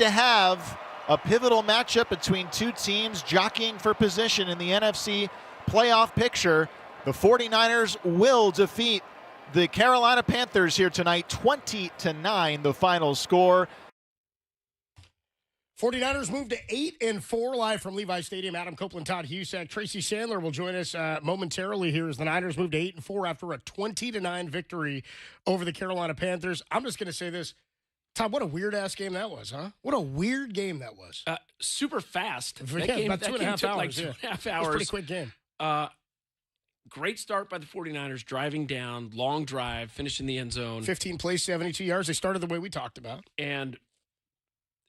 to have a pivotal matchup between two teams jockeying for position in the NFC playoff picture. The 49ers will defeat the Carolina Panthers here tonight, 20-9, the final score. 49ers move to 8-4 live from Levi Stadium. Adam Copeland, Todd Husak, Tracy Sandler will join us momentarily here as the Niners move to 8-4 after a 20-9 victory over the Carolina Panthers. I'm just going to say this. Todd, what a weird-ass game that was, huh? What a weird game that was. Super fast. That game, about 2.5 hours. Like 2.5 hours. Pretty quick game. Great start by the 49ers, driving down, long drive, finishing the end zone. 15 plays, 72 yards. They started the way we talked about. And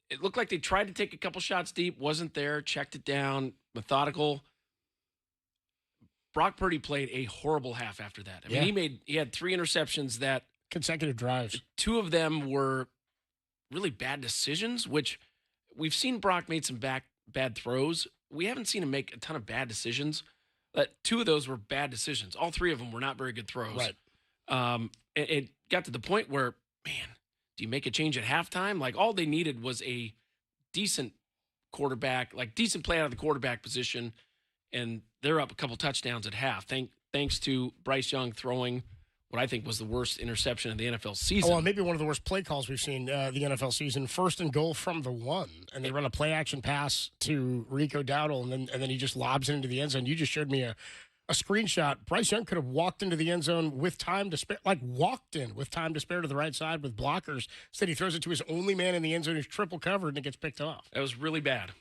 it looked like they tried to take a couple shots deep, wasn't there, checked it down, methodical. Brock Purdy played a horrible half after that. I mean, he had 3 interceptions that consecutive drives. 2 of them were really bad decisions, which we've seen Brock made some bad throws. We haven't seen him make a ton of bad decisions. But 2 of those were bad decisions. All 3 of them were not very good throws. Right. It got to the point where, man, do you make a change at halftime? Like, all they needed was a decent quarterback, like decent play out of the quarterback position, and they're up a couple touchdowns at half. Thanks to Bryce Young throwing what I think was the worst interception of the NFL season. Oh, well, maybe one of the worst play calls we've seen the NFL season. 1st and goal from the 1, and they run a play-action pass to Rico Dowdle, and then he just lobs it into the end zone. You just showed me a screenshot. Bryce Young could have walked into the end zone with time to spare, like walked in with time to spare to the right side with blockers. Instead, he throws it to his only man in the end zone who's triple covered, and it gets picked off. That was really bad.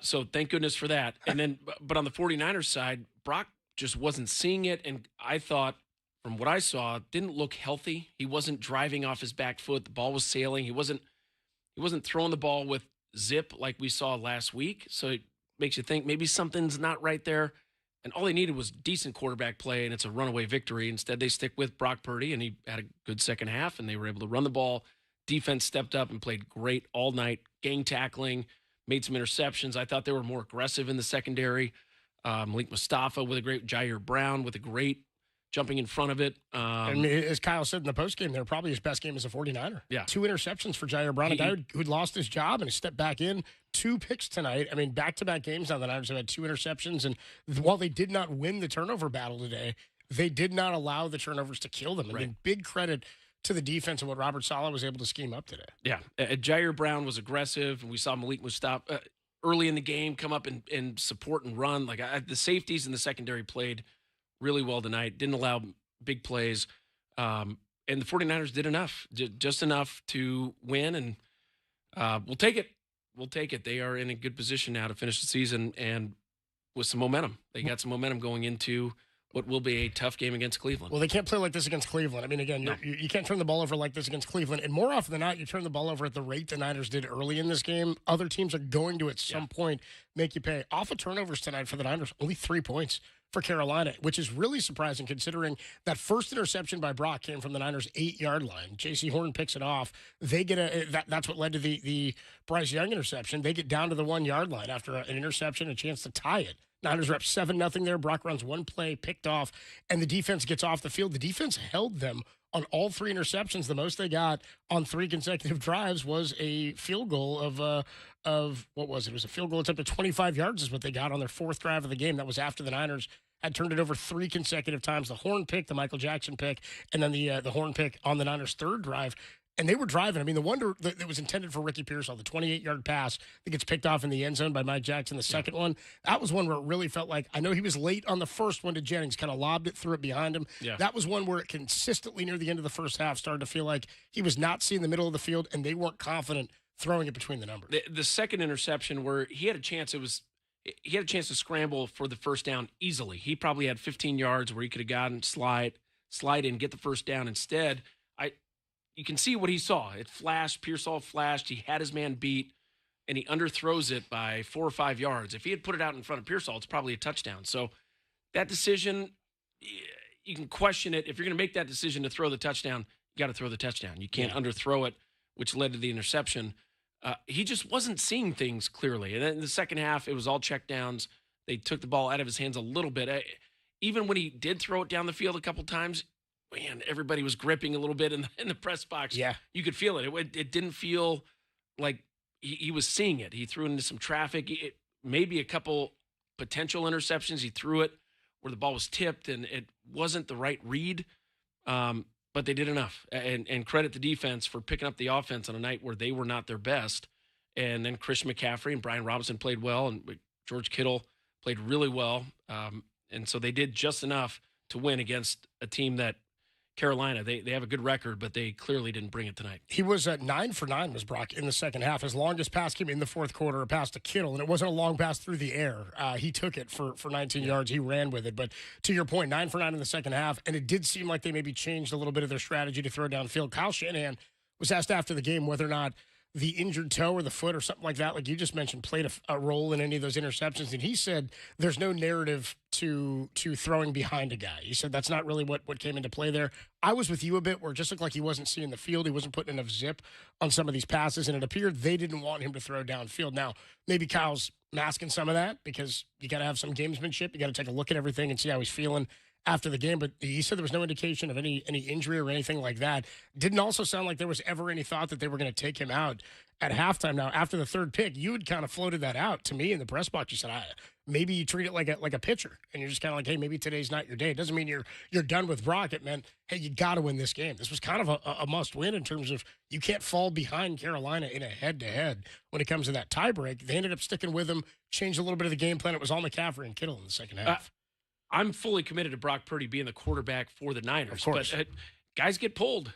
So thank goodness for that. And then, but on the 49ers side, Brock just wasn't seeing it, and I thought, from what I saw, didn't look healthy. He wasn't driving off his back foot. The ball was sailing. He wasn't throwing the ball with zip like we saw last week. So it makes you think maybe something's not right there. And all they needed was decent quarterback play, and it's a runaway victory. Instead, they stick with Brock Purdy, and he had a good second half, and they were able to run the ball. Defense stepped up and played great all night, gang tackling, made some interceptions. I thought they were more aggressive in the secondary. Malik Mustafa with a great, Jair Brown with a great jumping in front of it. And as Kyle said in the postgame, they're probably his best game as a 49er. Yeah. 2 interceptions for Jair Brown, a guy who'd lost his job and he stepped back in. 2 picks tonight. I mean, back-to-back games now, the Niners have had 2 interceptions. And while they did not win the turnover battle today, they did not allow the turnovers to kill them. I mean, big credit to the defense and what Robert Saleh was able to scheme up today. Yeah. Jair Brown was aggressive, and we saw Malik Mustafa early in the game come up and support and run. Like the safeties in the secondary played really well tonight, didn't allow big plays. And the 49ers did enough, just enough to win. And we'll take it. We'll take it. They are in a good position now to finish the season and with some momentum. They got some momentum going into what will be a tough game against Cleveland. Well, they can't play like this against Cleveland. I mean, again, you can't turn the ball over like this against Cleveland. And more often than not, you turn the ball over at the rate the Niners did early in this game. Other teams are going to, at some point, make you pay. Off of turnovers tonight for the Niners, only 3 points for Carolina, which is really surprising considering that first interception by Brock came from the Niners' 8-yard line. J.C. Horn picks it off. They get that's what led to the Bryce Young interception. They get down to the 1-yard line after an interception, a chance to tie it. Niners are up 7-0 there. Brock runs 1 play, picked off, and the defense gets off the field. The defense held them on all 3 interceptions. The most they got on 3 consecutive drives was a field goal of what was it? It was a field goal attempt at 25 yards is what they got on their 4th drive of the game. That was after the Niners had turned it over 3 consecutive times. The Horn pick, the Michael Jackson pick, and then the Horn pick on the Niners' 3rd drive. And they were driving. I mean, the one that was intended for Ricky Pearsall, the 28-yard pass that gets picked off in the end zone by Mike Jackson, the second one, that was one where it really felt like, I know he was late on the first one to Jennings, kind of lobbed it, threw it behind him. Yeah. That was one where it consistently near the end of the first half started to feel like he was not seeing the middle of the field, and they weren't confident throwing it between the numbers. The second interception where he had a chance, he had a chance to scramble for the first down easily. He probably had 15 yards where he could have gotten slide in, get the first down. Instead, you can see what he saw. It flashed. Pearsall flashed. He had his man beat, and he underthrows it by 4 or 5 yards. If he had put it out in front of Pearsall, it's probably a touchdown. So that decision, you can question it. If you're going to make that decision to throw the touchdown, you got to throw the touchdown. You can't underthrow it, which led to the interception. He just wasn't seeing things clearly. And then in the second half, it was all checkdowns. They took the ball out of his hands a little bit. Even when he did throw it down the field a couple times, man, everybody was gripping a little bit in the press box. Yeah. You could feel it. It didn't feel like he was seeing it. He threw into some traffic. Maybe a couple potential interceptions. He threw it where the ball was tipped and it wasn't the right read. But they did enough. And credit the defense for picking up the offense on a night where they were not their best. And then Christian McCaffrey and Brian Robinson played well, and George Kittle played really well. And so they did just enough to win against a team that Carolina, they have a good record, but they clearly didn't bring it tonight. He was at 9 for 9, was Brock, in the second half. His longest pass came in the fourth quarter, a pass to Kittle, and it wasn't a long pass through the air. He took it for 19 yards. He ran with it. But to your point, 9 for 9 in the second half, and it did seem like they maybe changed a little bit of their strategy to throw downfield. Kyle Shanahan was asked after the game whether or not the injured toe or the foot or something like that, like you just mentioned, played a role in any of those interceptions. And he said there's no narrative to throwing behind a guy. He said that's not really what came into play there. I was with you a bit where it just looked like he wasn't seeing the field. He wasn't putting enough zip on some of these passes, and it appeared they didn't want him to throw downfield. Now, maybe Kyle's masking some of that because you got to have some gamesmanship. You got to take a look at everything and see how he's feeling after the game, but he said there was no indication of any injury or anything like that. Didn't also sound like there was ever any thought that they were going to take him out at halftime. Now, after the third pick, you had kind of floated that out to me in the press box. You said, maybe you treat it like a pitcher, and you're just kind of like, hey, maybe today's not your day. It doesn't mean you're done with Brock. It meant, hey, you got to win this game. This was kind of a must-win in terms of you can't fall behind Carolina in a head-to-head when it comes to that tiebreak. They ended up sticking with him, changed a little bit of the game plan. It was all McCaffrey and Kittle in the second half. I'm fully committed to Brock Purdy being the quarterback for the Niners. Of course. But guys get pulled,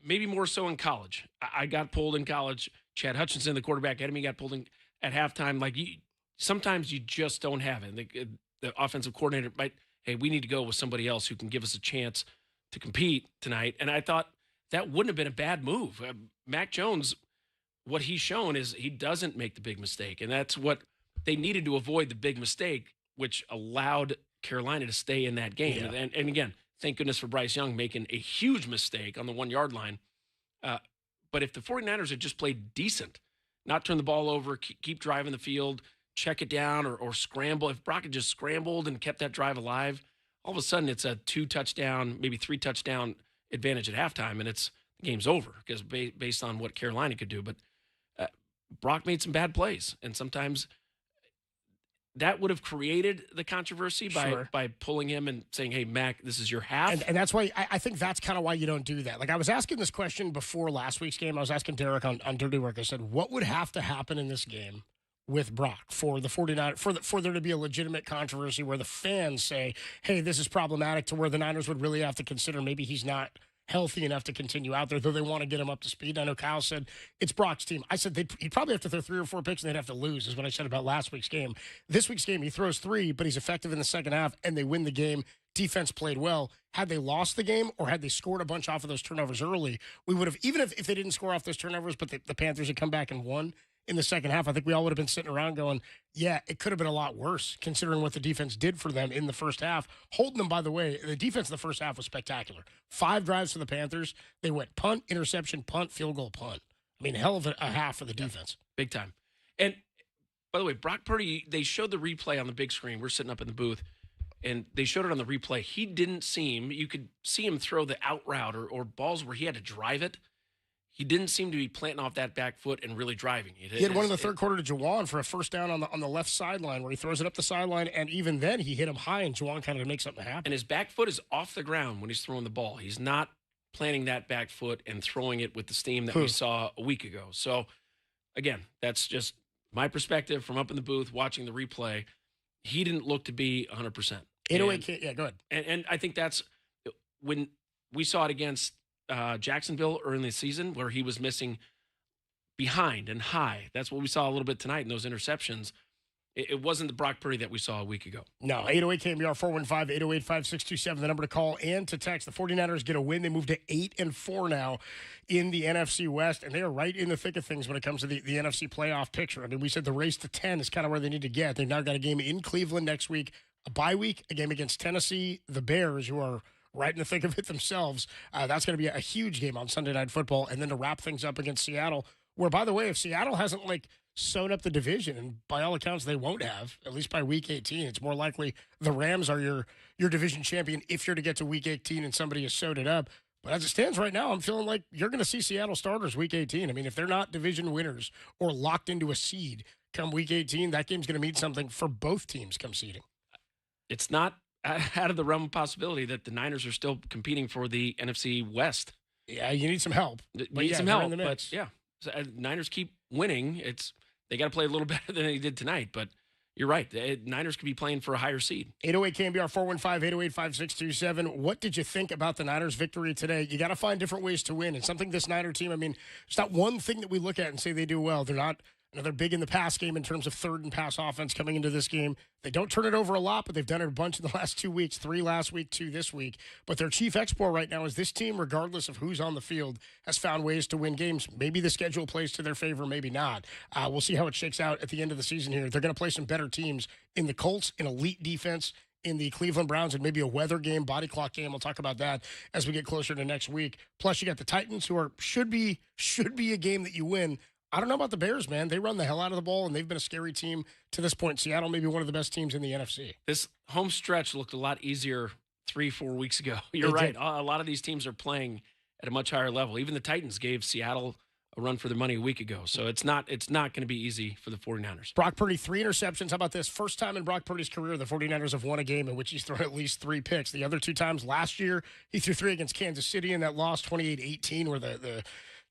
maybe more so in college. I got pulled in college. Chad Hutchinson, the quarterback ahead of me, got pulled at halftime. Sometimes you just don't have it. The offensive coordinator might, hey, we need to go with somebody else who can give us a chance to compete tonight. And I thought that wouldn't have been a bad move. Mac Jones, what he's shown is he doesn't make the big mistake. And that's what they needed to avoid, the big mistake, which allowed Carolina to stay in that game. Yeah. And again, thank goodness for Bryce Young making a huge mistake on the 1 yard line. But if the 49ers had just played decent, not turn the ball over, keep driving the field, check it down or scramble, if Brock had just scrambled and kept that drive alive, all of a sudden it's a 2 touchdown, maybe 3 touchdown advantage at halftime, and the game's over because based on what Carolina could do. But Brock made some bad plays, and sometimes that would have created the controversy by pulling him and saying, hey, Mac, this is your half. And that's why I think that's kind of why you don't do that. Like I was asking this question before last week's game. I was asking Derek on Dirty Work. I said, what would have to happen in this game with Brock for the 49ers, for there to be a legitimate controversy where the fans say, hey, this is problematic, to where the Niners would really have to consider maybe he's not healthy enough to continue out there, though they want to get him up to speed. I know Kyle said it's Brock's team. I said he'd probably have to throw 3 or 4 picks and they'd have to lose, is what I said about last week's game. This week's game, he throws 3, but he's effective in the second half, and they win the game. Defense played well. Had they lost the game or had they scored a bunch off of those turnovers early, we would have, even if they didn't score off those turnovers, but the Panthers had come back and won in the second half, I think we all would have been sitting around going, yeah, it could have been a lot worse considering what the defense did for them in the first half. Holding them, by the way, the defense in the first half was spectacular. 5 drives for the Panthers. They went punt, interception, punt, field goal, punt. I mean, hell of a half for the defense. Big time. And by the way, Brock Purdy, they showed the replay on the big screen. We're sitting up in the booth, and they showed it on the replay. He didn't seem, you could see him throw the out route or balls where he had to drive it. He didn't seem to be planting off that back foot and really driving it. He had one in the third quarter to Juwan for a first down on the left sideline where he throws it up the sideline, and even then he hit him high, and Juwan kind of makes something happen. And his back foot is off the ground when he's throwing the ball. He's not planting that back foot and throwing it with the steam that we saw a week ago. So, again, that's just my perspective from up in the booth watching the replay. He didn't look to be 100%. 808, yeah, go ahead. And I think that's when we saw it against Jacksonville early in the season where he was missing behind and high. That's what we saw a little bit tonight in those interceptions. It wasn't the Brock Purdy that we saw a week ago. No, 808 KNBR 415-808-5627, the number to call and to text. The 49ers get a win. They move to 8-4 now in the NFC West, and they are right in the thick of things when it comes to the NFC playoff picture. I mean, we said the race to 10 is kind of where they need to get. They've now got a game in Cleveland next week, a bye week, a game against Tennessee, the Bears, who are right in the thick of it themselves. That's going to be a huge game on Sunday Night Football, and then to wrap things up against Seattle, where, by the way, if Seattle hasn't, sewn up the division, and by all accounts they won't have, at least by week 18. It's more likely the Rams are your division champion if you're to get to week 18 and somebody has sewed it up. But as it stands right now, I'm feeling like you're going to see Seattle starters week 18. I mean, if they're not division winners or locked into a seed come week 18, that game's going to mean something for both teams come seeding. It's not out of the realm of possibility that the Niners are still competing for the NFC West. Yeah, you need some help. You need some help, but yeah, so, Niners keep winning. They got to play a little better than they did tonight, but you're right. The Niners could be playing for a higher seed. 808 KNBR 415-808-5627. What did you think about the Niners' victory today? You got to find different ways to win, and something this Niner team, I mean, it's not one thing that we look at and say they do well. They're big in the pass game in terms of third and pass offense coming into this game. They don't turn it over a lot, but they've done it a bunch in the last 2 weeks, 3 last week, 2 this week. But their chief export right now is this team, regardless of who's on the field, has found ways to win games. Maybe the schedule plays to their favor, maybe not. We'll see how it shakes out at the end of the season here. They're going to play some better teams in the Colts, an elite defense, in the Cleveland Browns, and maybe a weather game, body clock game. We'll talk about that as we get closer to next week. Plus, you got the Titans, who should be a game that you win. I don't know about the Bears, man. They run the hell out of the ball, and they've been a scary team to this point. Seattle may be one of the best teams in the NFC. This home stretch looked a lot easier 3-4 weeks ago. You're right. A lot of these teams are playing at a much higher level. Even the Titans gave Seattle a run for their money a week ago. So it's not going to be easy for the 49ers. Brock Purdy, 3 interceptions. How about this? First time in Brock Purdy's career, the 49ers have won a game in which he's thrown at least 3 picks. The other 2 times last year, he threw 3 against Kansas City in that loss 28-18, where the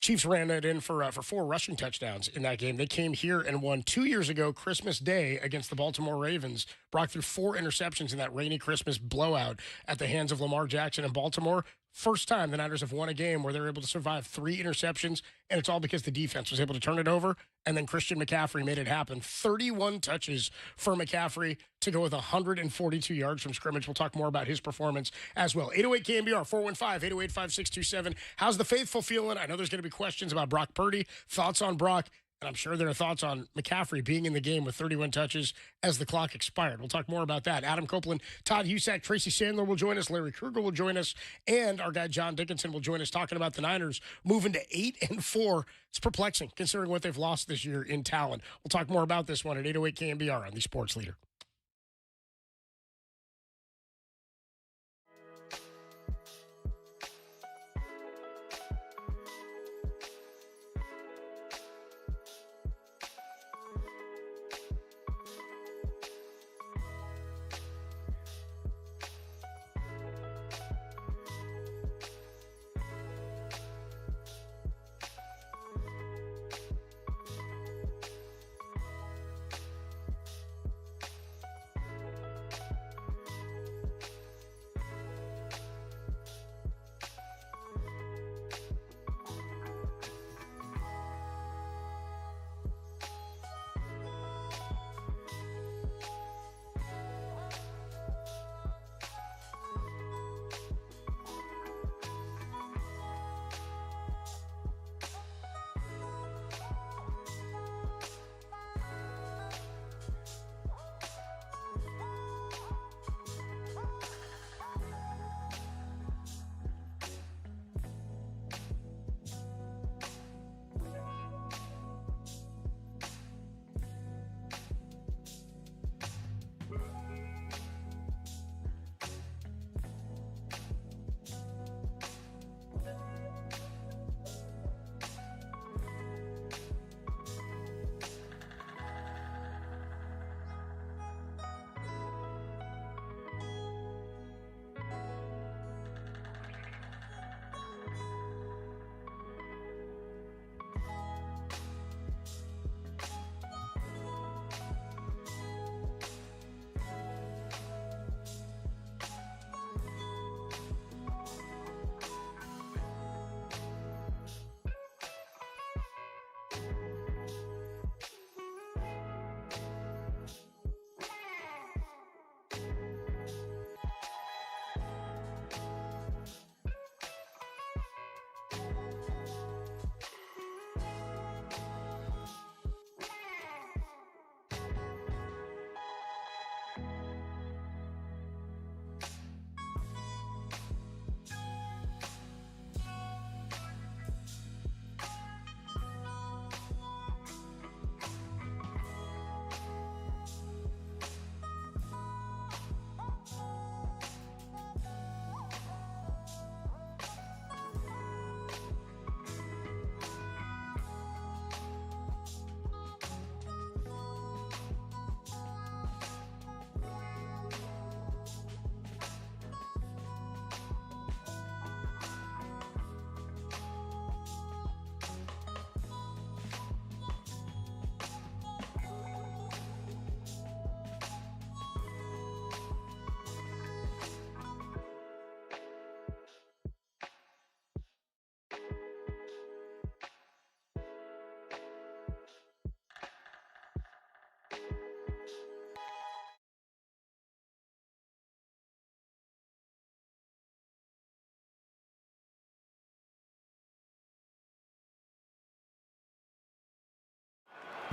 Chiefs ran it in for 4 rushing touchdowns in that game. They came here and won 2 years ago, Christmas Day, against the Baltimore Ravens. Brock threw 4 interceptions in that rainy Christmas blowout at the hands of Lamar Jackson in Baltimore. First time the Niners have won a game where they're able to survive 3 interceptions, and it's all because the defense was able to turn it over, and then Christian McCaffrey made it happen. 31 touches for McCaffrey to go with 142 yards from scrimmage. We'll talk more about his performance as well. 808 KNBR, 415-808-5627. How's the faithful feeling? I know there's going to be questions about Brock Purdy. Thoughts on Brock? And I'm sure there are thoughts on McCaffrey being in the game with 31 touches as the clock expired. We'll talk more about that. Adam Copeland, Todd Husak, Tracy Sandler will join us. Larry Kruger will join us. And our guy John Dickinson will join us talking about the Niners moving to 8-4. It's perplexing considering what they've lost this year in talent. We'll talk more about this one at 808 KNBR on the Sports Leader.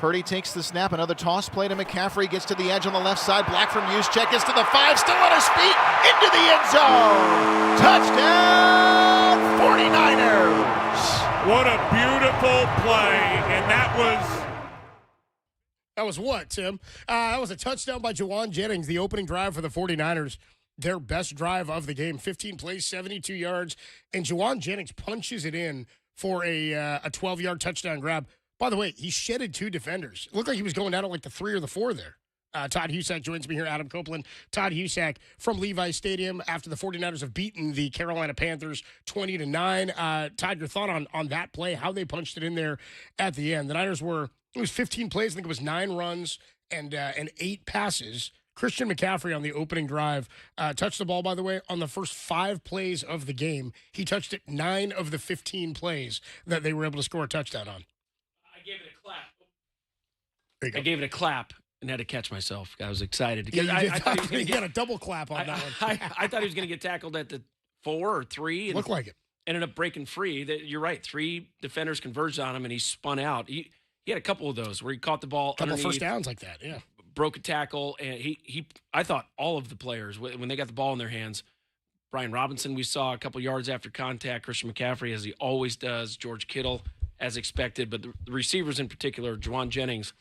Purdy takes the snap, another toss play to McCaffrey, gets to the edge on the left side, block from Juszczyk, gets to the 5, still on his feet, into the end zone. Touchdown, 49ers. What a beautiful play, and that was what, Tim? That was a touchdown by Juwan Jennings, the opening drive for the 49ers. Their best drive of the game, 15 plays, 72 yards, and Juwan Jennings punches it in for a 12-yard touchdown grab. By the way, he shedded 2 defenders. It looked like he was going down at like the 3 or the 4 there. Todd Husak joins me here, Adam Copeland. Todd Husak from Levi Stadium after the 49ers have beaten the Carolina Panthers 20-9. Todd, your thought on that play, how they punched it in there at the end. The Niners it was 15 plays. I think it was 9 runs and 8 passes. Christian McCaffrey on the opening drive touched the ball, by the way, on the first 5 plays of the game. He touched it 9 of the 15 plays that they were able to score a touchdown on. I gave it a clap. There you go. I gave it a clap and had to catch myself. I was excited. Because Yeah, I thought he was going to get get a double clap on that one. I thought he was going to get tackled at the 4 or 3. And looked like it. Ended up breaking free. You're right. 3 defenders converged on him, and he spun out. He had a couple of those where he caught the ball Couple underneath. first downs like that, yeah. Broke a tackle, and I thought all of the players, when they got the ball in their hands, Brian Robinson we saw a couple yards after contact, Christian McCaffrey, as he always does, George Kittle, as expected, but the receivers in particular, Juwan Jennings,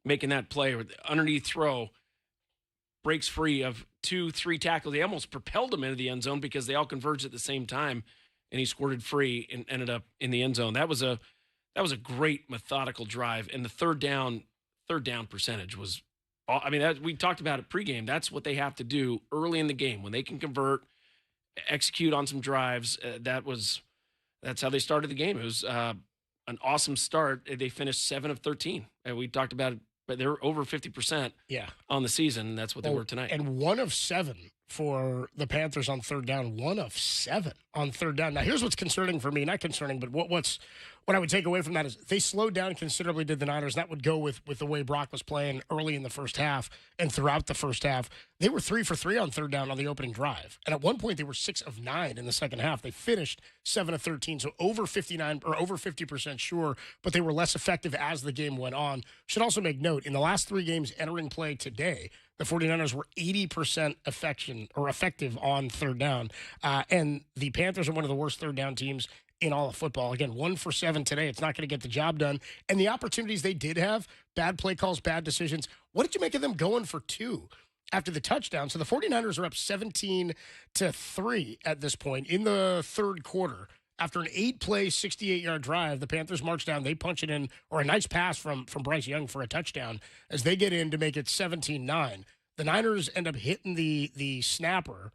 making that play with the underneath throw, breaks free of 2-3 tackles. They almost propelled him into the end zone because they all converged at the same time, and he squirted free and ended up in the end zone. That was a great methodical drive, and the third down percentage was, I mean, we talked about it pregame. That's what they have to do early in the game when they can convert, execute on some drives. That's how they started the game. It was an awesome start. They finished 7 of 13. And we talked about it, but they were over 50% on the season. And that's what they were tonight. And 1 of 7 for the Panthers on third down. 1 of 7 on third down. Now, here's what's concerning for me. Not concerning, but what I would take away from that is they slowed down considerably, did the Niners. That would go with the way Brock was playing early in the first half and throughout the first half. They were 3 for 3 on third down on the opening drive. And at one point, they were 6 of 9 in the second half. They finished 7 of 13, so over 59 or over 50% sure, but they were less effective as the game went on. Should also make note, in the last 3 games entering play today, the 49ers were 80% effective on third down. And the Panthers are one of the worst third down teams in all of football. Again, 1 for 7 today. It's not going to get the job done. And the opportunities they did have, bad play calls, bad decisions. What did you make of them going for 2 after the touchdown? So the 49ers are up 17-3 at this point in the third quarter. After an 8-play, 68-yard drive, the Panthers march down. They punch it in, or a nice pass from Bryce Young for a touchdown as they get in to make it 17-9. The Niners end up hitting the snapper,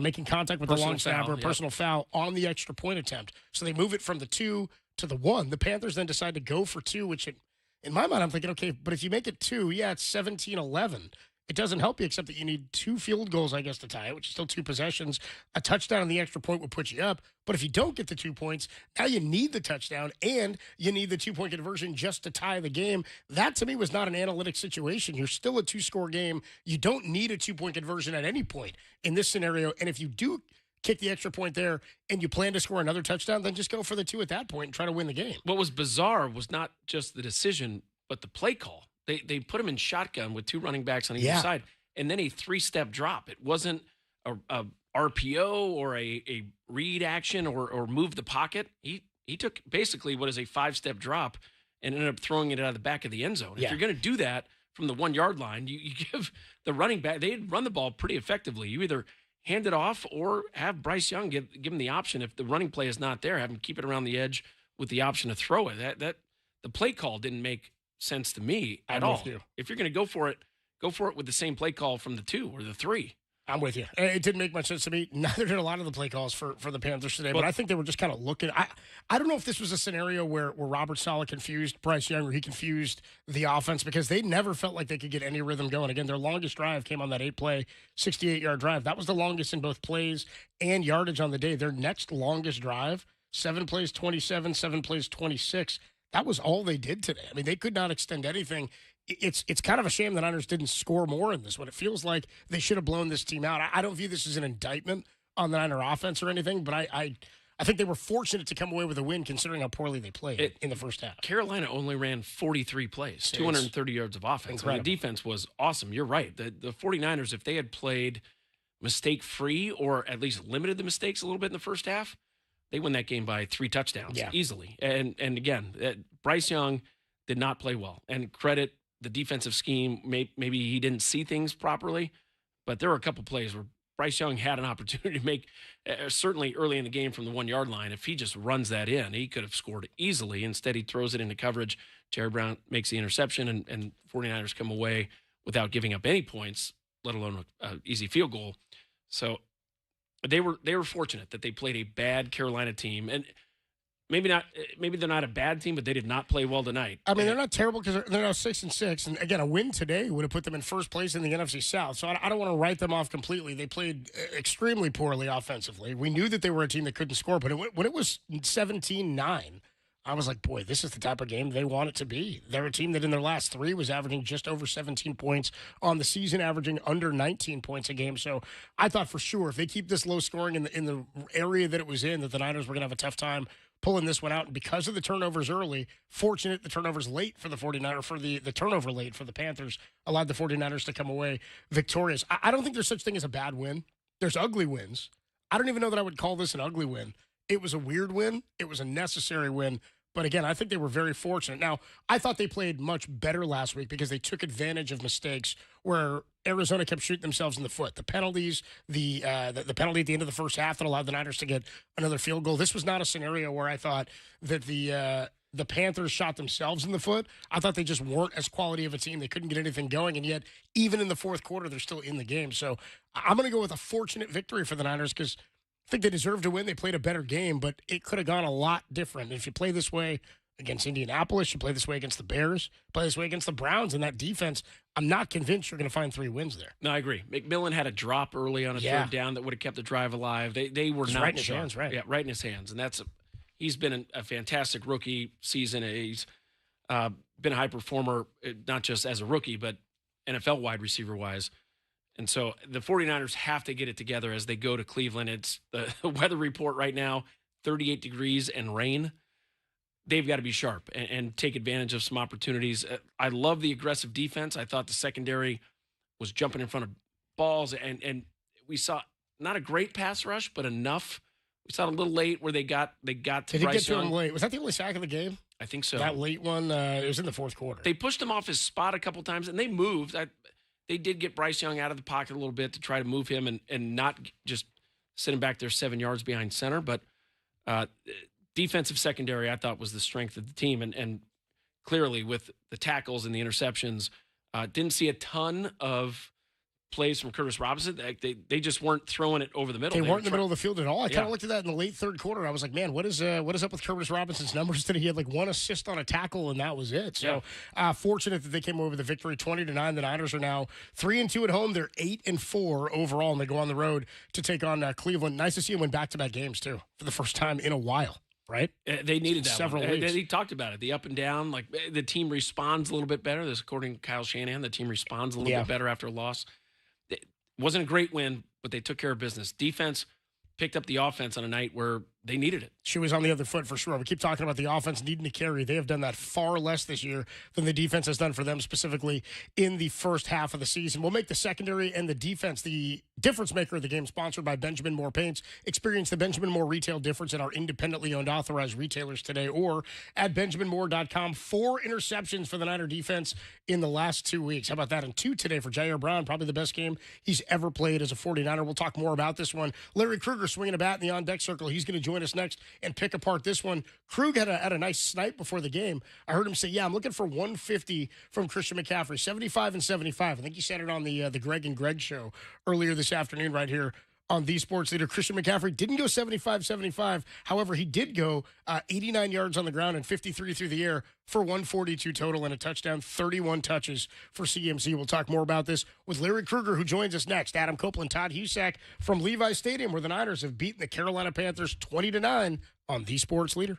making contact with the long snapper, personal foul on the extra point attempt. So they move it from the 2 to the 1. The Panthers then decide to go for 2, which in my mind, I'm thinking, okay, but if you make it 2, it's 17-11. It doesn't help you except that you need 2 field goals, I guess, to tie it, which is still 2 possessions. A touchdown on the extra point would put you up. But if you don't get the 2 points, now you need the touchdown and you need the 2-point conversion just to tie the game. That, to me, was not an analytic situation. You're still a 2-score game. You don't need a 2-point conversion at any point in this scenario. And if you do kick the extra point there and you plan to score another touchdown, then just go for the 2 at that point and try to win the game. What was bizarre was not just the decision, but the play call. They put him in shotgun with 2 running backs on either side, and then a 3-step drop. It wasn't a RPO or a read action or move the pocket. He took basically what is a 5-step drop and ended up throwing it out of the back of the end zone. If you're going to do that from the 1-yard line, you give the running back, they'd run the ball pretty effectively. You either hand it off or have Bryce Young give him the option. If the running play is not there, have him keep it around the edge with the option to throw it. That the play call didn't make sense to me at all. If you're going to go for it with the same play call from the 2 or the 3. I'm with you. It didn't make much sense to me. Neither did a lot of the play calls for the Panthers today. But I think they were just kind of looking. I don't know if this was a scenario where Robert Saleh confused Bryce Young or he confused the offense because they never felt like they could get any rhythm going. Again, their longest drive came on that 8-play, 68-yard drive. That was the longest in both plays and yardage on the day. Their next longest drive, 7 plays, 27, 7 plays, 26. That was all they did today. I mean, they could not extend anything. It's kind of a shame the Niners didn't score more in this one. It feels like they should have blown this team out. I don't view this as an indictment on the Niner offense or anything, but I I think they were fortunate to come away with a win considering how poorly they played in the first half. Carolina only ran 43 plays, 230 yards of offense. And the defense was awesome. You're right. The 49ers, if they had played mistake-free or at least limited the mistakes a little bit in the first half, they win that game by 3 touchdowns easily. And again, Bryce Young did not play well. And credit the defensive scheme. Maybe he didn't see things properly, but there were a couple plays where Bryce Young had an opportunity to make, certainly early in the game from the 1-yard line. If he just runs that in, he could have scored easily. Instead, he throws it into coverage. Terry Brown makes the interception, and 49ers come away without giving up any points, let alone an easy field goal. So they were fortunate that they played a bad Carolina team, and maybe they're not a bad team, but they did not play well tonight. I mean, they're not terrible because they're now 6-6, and again, a win today would have put them in first place in the NFC South. So I don't want to write them off completely. They played extremely poorly offensively. We knew that they were a team that couldn't score, but when it was 17-9. I was like, boy, this is the type of game they want it to be. They're a team that in their last 3 was averaging just over 17 points on the season, averaging under 19 points a game. So I thought for sure if they keep this low scoring in the area that it was in, that the Niners were going to have a tough time pulling this one out. And because of the turnovers early, fortunate the turnovers late for the 49ers, for the turnover late for the Panthers, allowed the 49ers to come away victorious. I don't think there's such thing as a bad win. There's ugly wins. I don't even know that I would call this an ugly win. It was a weird win. It was a necessary win. But again, I think they were very fortunate. Now, I thought they played much better last week because they took advantage of mistakes where Arizona kept shooting themselves in the foot. The penalties, the penalty at the end of the first half that allowed the Niners to get another field goal. This was not a scenario where I thought that the Panthers shot themselves in the foot. I thought they just weren't as quality of a team. They couldn't get anything going, and yet even in the fourth quarter, they're still in the game. So I'm going to go with a fortunate victory for the Niners because I think they deserve to win. They played a better game, but it could have gone a lot different. If you play this way against Indianapolis, you play this way against the Bears, play this way against the Browns, and that defense, I'm not convinced you're going to find 3 wins there. No, I agree. McMillan had a drop early on a third down that would have kept the drive alive. They were not right in his hands, right? Yeah, right in his hands. And he's been a fantastic rookie season. He's been a high performer, not just as a rookie, but NFL wide receiver wise. And so the 49ers have to get it together as they go to Cleveland. It's the weather report right now, 38 degrees and rain. They've got to be sharp and take advantage of some opportunities. I love the aggressive defense. I thought the secondary was jumping in front of balls, and we saw not a great pass rush, but enough. We saw it a little late where they got to Bryce Young. They did get to him late. Was that the only sack of the game? I think so. That late one, it was in the fourth quarter. They pushed him off his spot a couple times, and they moved. They did get Bryce Young out of the pocket a little bit to try to move him and not just sit him back there 7 yards behind center. But defensive secondary, I thought, was the strength of the team. And clearly with the tackles and the interceptions, didn't see a ton of plays from Curtis Robinson. They just weren't throwing it over the middle. They weren't in the middle of the field at all. I kind of looked at that in the late third quarter. I was like, man, what is up with Curtis Robinson's numbers today? He had like 1 assist on a tackle, and that was it. So fortunate that they came away with the victory, 20-9. The Niners are now 3-2 at home. They're 8-4 overall, and they go on the road to take on Cleveland. Nice to see them win back-to-back games too for the first time in a while. Right? They needed that several weeks. Weeks. He talked about it, the up and down. Like the team responds a little bit better. This, according to Kyle Shanahan, the team responds a little bit better after a loss. It wasn't a great win, but they took care of business. Defense picked up the offense on a night where they needed it. She was on the other foot for sure. We keep talking about the offense needing to carry. They have done that far less this year than the defense has done for them, specifically in the first half of the season. We'll make the secondary and the defense the difference maker of the game, sponsored by Benjamin Moore Paints. Experience the Benjamin Moore retail difference at our independently owned authorized retailers today or at benjaminmoore.com. 4 interceptions for the Niner defense in the last 2 weeks. How about that? And 2 today for Jair Brown, probably the best game he's ever played as a 49er. We'll talk more about this one. Larry Krueger swinging a bat in the on-deck circle. He's going to join us next and pick apart this one. Krug had a nice snipe before the game. I heard him say, I'm looking for 150 from Christian McCaffrey, 75 and 75. I think he said it on the Greg and Greg show earlier this afternoon right here on The Sports Leader. Christian McCaffrey didn't go 75-75. However, he did go 89 yards on the ground and 53 through the air for 142 total and a touchdown, 31 touches for CMC. We'll talk more about this with Larry Krueger, who joins us next. Adam Copeland, Todd Husak from Levi's Stadium, where the Niners have beaten the Carolina Panthers 20-9 on The Sports Leader.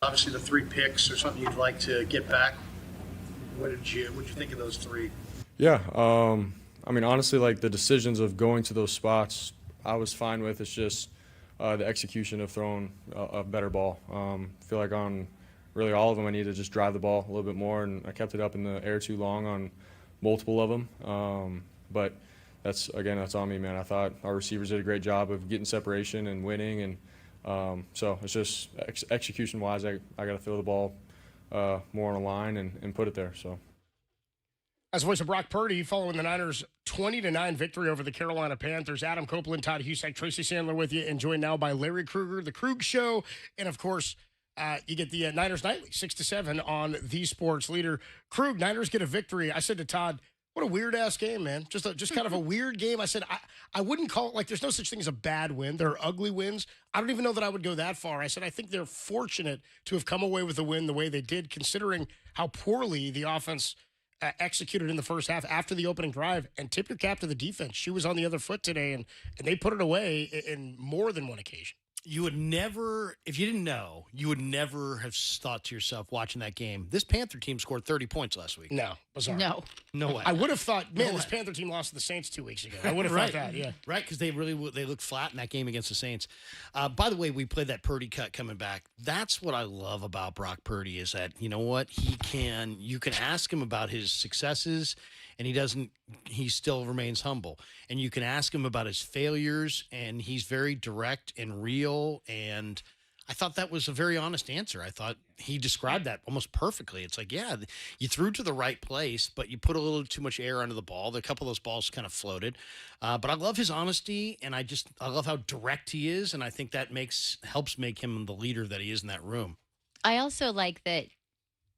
Obviously, the 3 picks are something you'd like to get back. What'd you think of those 3? Yeah, I mean, honestly, like the decisions of going to those spots, I was fine with. It's just the execution of throwing a better ball. I feel like on really all of them, I needed to just drive the ball a little bit more, and I kept it up in the air too long on multiple of them. But that's on me, man. I thought our receivers did a great job of getting separation and winning, and so it's just execution-wise, I got to throw the ball more on a line and put it there. So. As voice of Brock Purdy, following the Niners' 20-9 victory over the Carolina Panthers, Adam Copeland, Todd Husak, Tracy Sandler with you, and joined now by Larry Krueger, The Krug Show, and of course, you get the Niners Nightly, 6 to 7 on the Sports Leader. Krug, Niners get a victory. I said to Todd, what a weird-ass game, man. Just kind of a weird game. I said, I wouldn't call it, like, there's no such thing as a bad win. There are ugly wins. I don't even know that I would go that far. I said, I think they're fortunate to have come away with a win the way they did, considering how poorly the offense executed in the first half after the opening drive. And tip your cap to the defense. She was on the other foot today, and they put it away in more than one occasion. You would never, if you didn't know, you would never have thought to yourself watching that game, this Panther team scored 30 points last week. No, bizarre. No way. I would have thought, man, this Panther team lost to the Saints 2 weeks ago. I would have thought that, yeah. Right, because they looked flat in that game against the Saints. By the way, we played that Purdy cut coming back. That's what I love about Brock Purdy is that, you know what, you can ask him about his successes, and he still remains humble. And you can ask him about his failures, and he's very direct and real, and I thought that was a very honest answer. I thought he described that almost perfectly. It's like, yeah, you threw to the right place, but you put a little too much air under the ball. A couple of those balls kind of floated. But I love his honesty, and I love how direct he is, and I think that helps make him the leader that he is in that room. I also like that,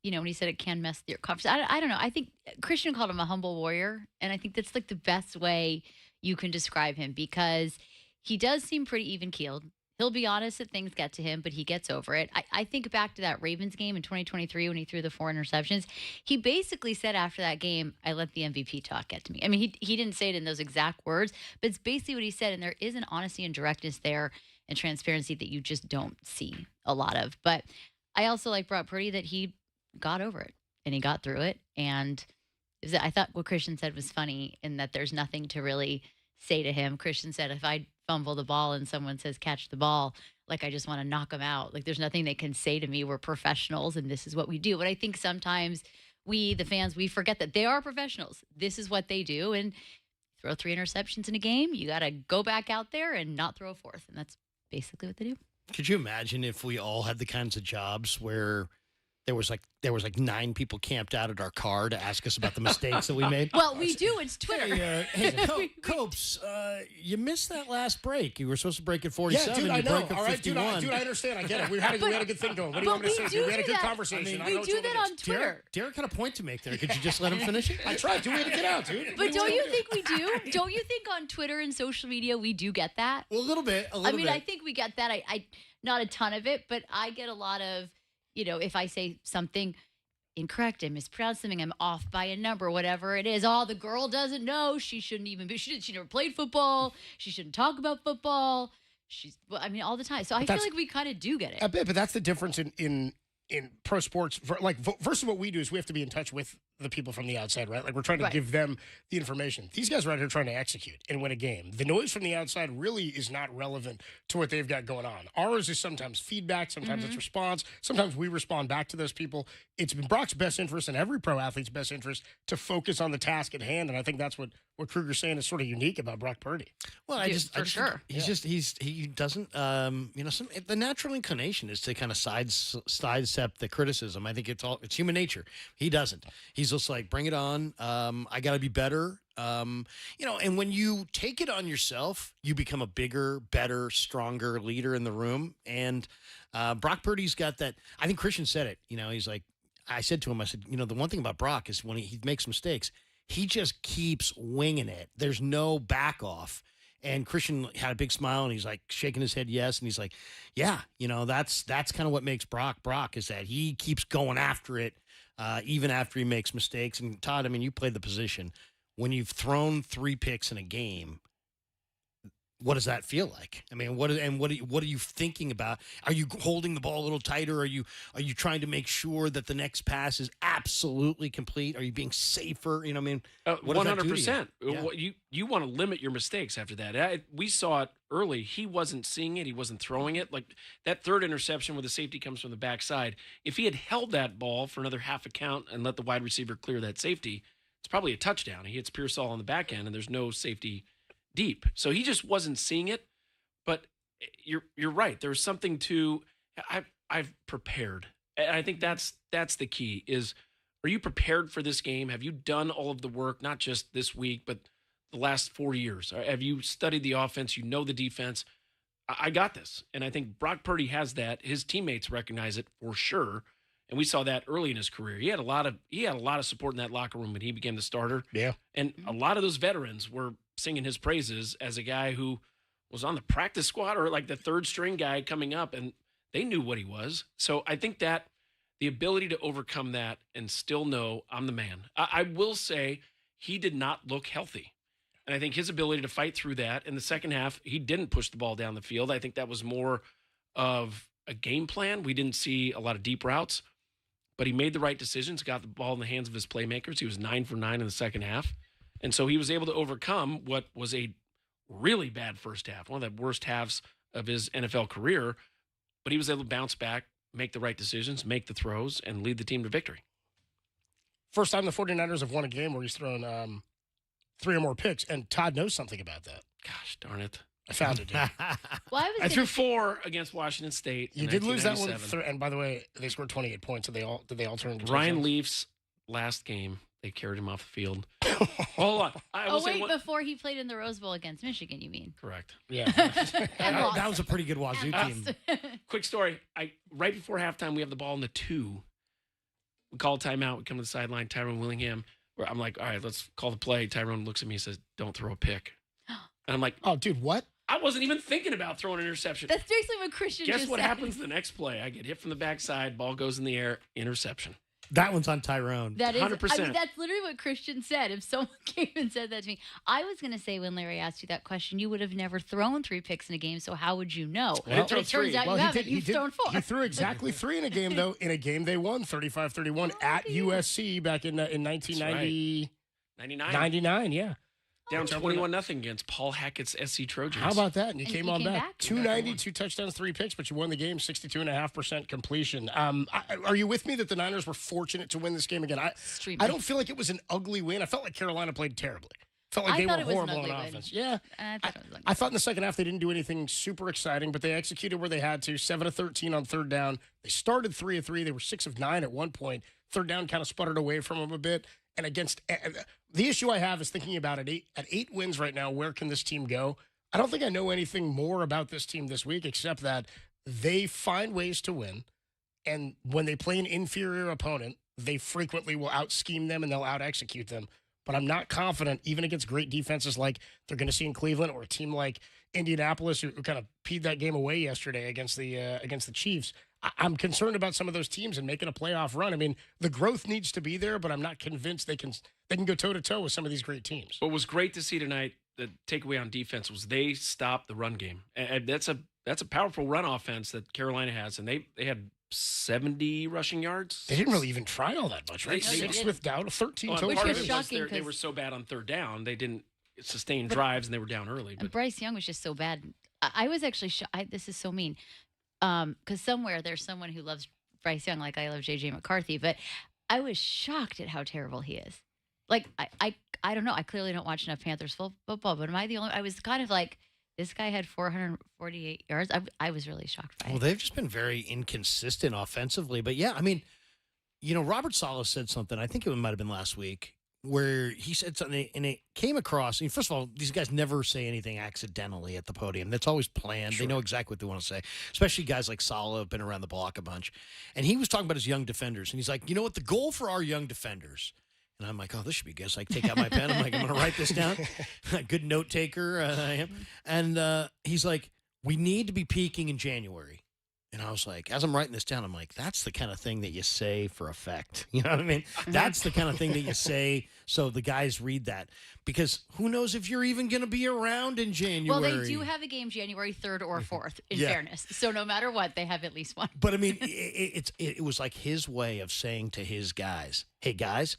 when he said it can mess with your confidence. I don't know. I think Christian called him a humble warrior, and I think that's like the best way you can describe him because he does seem pretty even-keeled. He'll be honest that things get to him, but he gets over it. I think back to that Ravens game in 2023 when he threw the 4 interceptions. He basically said after that game, I let the MVP talk get to me. I mean, he didn't say it in those exact words, but it's basically what he said, and there is an honesty and directness there and transparency that you just don't see a lot of. But I also like Brock Purdy that he got over it and he got through it. And I thought what Christian said was funny in that there's nothing to really say to him. Christian said, if I fumble the ball and someone says, catch the ball, like I just want to knock them out. Like there's nothing they can say to me. We're professionals and this is what we do. But I think sometimes we, the fans, we forget that they are professionals. This is what they do. And throw 3 interceptions in a game, you got to go back out there and not throw a 4th. And that's basically what they do. Could you imagine if we all had the kinds of jobs where there was like 9 people camped out at our car to ask us about the mistakes that we made? Well, we do. It's Twitter. Hey, Copes, you missed that last break. You were supposed to break at 47. Yeah, dude, I know. Break at all right, 51. dude, I understand. I get it. We had a good thing going. What do you want me to say? We had a good conversation. We do that on Twitter. Derek had a point to make there. Could you just let him finish it? I tried. Dude, we had to get out, dude. But don't you think we do? Don't you think on Twitter and social media we do get that? Well, a little bit. I think we get that. I not a ton of it, but I get a lot of, if I say something incorrect, I mispronounce something, I'm off by a number, whatever it is. Oh, the girl doesn't know. She shouldn't even be. She never played football. She shouldn't talk about football. All the time. So I feel like we kind of do get it. A bit, but that's the difference in pro sports. Versus what we do is we have to be in touch with the people from the outside, right? Like we're trying to give them the information. These guys are out here trying to execute and win a game. The noise from the outside really is not relevant to what they've got going on. Ours is sometimes feedback, sometimes it's response, sometimes we respond back to those people. It's been Brock's best interest and every pro athlete's best interest to focus on the task at hand, and I think that's what Kruger's saying is sort of unique about Brock Purdy. Well, sure. He doesn't the natural inclination is to kind of sidestep the criticism. I think it's human nature. He doesn't. He's just like, bring it on. I got to be better. And when you take it on yourself, you become a bigger, better, stronger leader in the room. And Brock Purdy's got that. I think Christian said it. He's like, I said to him, the one thing about Brock is when he makes mistakes, he just keeps winging it. There's no back off. And Christian had a big smile, and he's like shaking his head yes, and he's like, yeah, that's kind of what makes Brock is that he keeps going after it, even after he makes mistakes. And Todd, you played the position. When you've thrown 3 picks in a game, what does that feel like? I mean, what are you thinking about? Are you holding the ball a little tighter? Are you trying to make sure that the next pass is absolutely complete? Are you being safer? You know, I mean, what does that do to you? 100%. You want to limit your mistakes after that. We saw it early. He wasn't seeing it. He wasn't throwing it. Like that third interception where the safety comes from the backside. If he had held that ball for another half a count and let the wide receiver clear that safety, it's probably a touchdown. He hits Pearsall on the back end, and there's no safety deep. So he just wasn't seeing it. But you're right. There's something to I've prepared. And I think that's the key is, are you prepared for this game? Have you done all of the work, not just this week, but the last 4 years? Have you studied the offense? You know the defense. I got this. And I think Brock Purdy has that. His teammates recognize it for sure. And we saw that early in his career. He had a lot of support in that locker room when he became the starter. Yeah. And a lot of those veterans were singing his praises as a guy who was on the practice squad or like the third string guy coming up, and they knew what he was. So I think that the ability to overcome that and still know I'm the man. I will say he did not look healthy. And I think his ability to fight through that in the second half, he didn't push the ball down the field. I think that was more of a game plan. We didn't see a lot of deep routes, but he made the right decisions, got the ball in the hands of his playmakers. He was 9 for 9 in the second half. And so he was able to overcome what was a really bad first half, one of the worst halves of his NFL career. But he was able to bounce back, make the right decisions, make the throws, and lead the team to victory. First time the 49ers have won a game where he's thrown 3 or more picks, and Todd knows something about that. Gosh darn it. I found it, dude. Well, I threw 4 against Washington State. You did lose that one. And by the way, they scored 28 points, and did they all turn into Ryan touchdowns? Leaf's last game, they carried him off the field. Hold on. Before he played in the Rose Bowl against Michigan, you mean? Correct. Yeah. That was a pretty good Wazoo team. Quick story. Right before halftime, we have the ball in the 2. We call a timeout. We come to the sideline. Tyrone Willingham. Where I'm like, all right, let's call the play. Tyrone looks at me and says, "Don't throw a pick." And I'm like, oh, dude, what? I wasn't even thinking about throwing an interception. That's basically what Christian Guess just what said. happens the next play? I get hit from the backside. Ball goes in the air. Interception. That one's on Tyrone. That is, 100%. I mean, that's literally what Christian said. If someone came and said that to me, I was going to say when Larry asked you that question, you would have never thrown 3 picks in a game, so how would you know? Well, But it turns out you haven't. You've thrown 4. He threw exactly 3 in a game, though. In a game they won 35-31 at USC back in 1990. Right. 99. 99, yeah. Down 21-0 against Paul Hackett's SC Trojans. How about that? And you And came you on came back. back. 290, 2 touchdowns, 3 picks, but you won the game 62.5% completion. Are you with me that the Niners were fortunate to win this game again? I don't feel like it was an ugly win. I felt like Carolina played terribly. Felt like I they thought were it was an horrible ugly on win. offense. Yeah. I thought in the second half they didn't do anything super exciting, but they executed where they had to. 7 of 13 on third down. They started 3 of 3. They were 6 of 9 at one point. Third down kind of sputtered away from them a bit. And against the issue I have is thinking about it. At 8 wins right now, where can this team go? I don't think I know anything more about this team this week except that they find ways to win. And when they play an inferior opponent, they frequently will out-scheme them and they'll out-execute them. But I'm not confident, even against great defenses like they're going to see in Cleveland or a team like Indianapolis, who kind of peed that game away yesterday against the Chiefs. I'm concerned about some of those teams and making a playoff run. I mean, the growth needs to be there, but I'm not convinced they can go toe-to-toe with some of these great teams. What was great to see tonight, the takeaway on defense, was they stopped the run game. And that's a powerful run offense that Carolina has, and they had 70 rushing yards. They didn't really even try all that much, right? They 6 with down, 13 total. Which Part was of it was shocking they were so bad on third down, they didn't sustain drives, and they were down early. And But Bryce Young was just so bad. I was actually this is so mean. Because somewhere there's someone who loves Bryce Young like I love J.J. McCarthy, but I was shocked at how terrible he is. Like, I don't know. I clearly don't watch enough Panthers football, but am I the only? I was kind of like, this guy had 448 yards. I was really shocked by it. Well, they've just been very inconsistent offensively. But yeah, I mean, Robert Saleh said something, I think it might have been last week, where he said something, and it came across. I mean, first of all, these guys never say anything accidentally at the podium. That's always planned. Sure. They know exactly what they want to say, especially guys like Saleh have been around the block a bunch. And he was talking about his young defenders, and he's like, you know what, the goal for our young defenders. And I'm like, oh, this should be good. So I take out my pen. I'm like, I'm going to write this down. Good note taker I am. And he's like, we need to be peaking in January. And I was like, as I'm writing this down, I'm like, that's the kind of thing that you say for effect. You know what I mean? That's the kind of thing that you say so the guys read that. Because who knows if you're even going to be around in January. Well, they do have a game January 3rd or 4th, in fairness. So no matter what, they have at least one. But I mean, it was like his way of saying to his guys, hey, guys,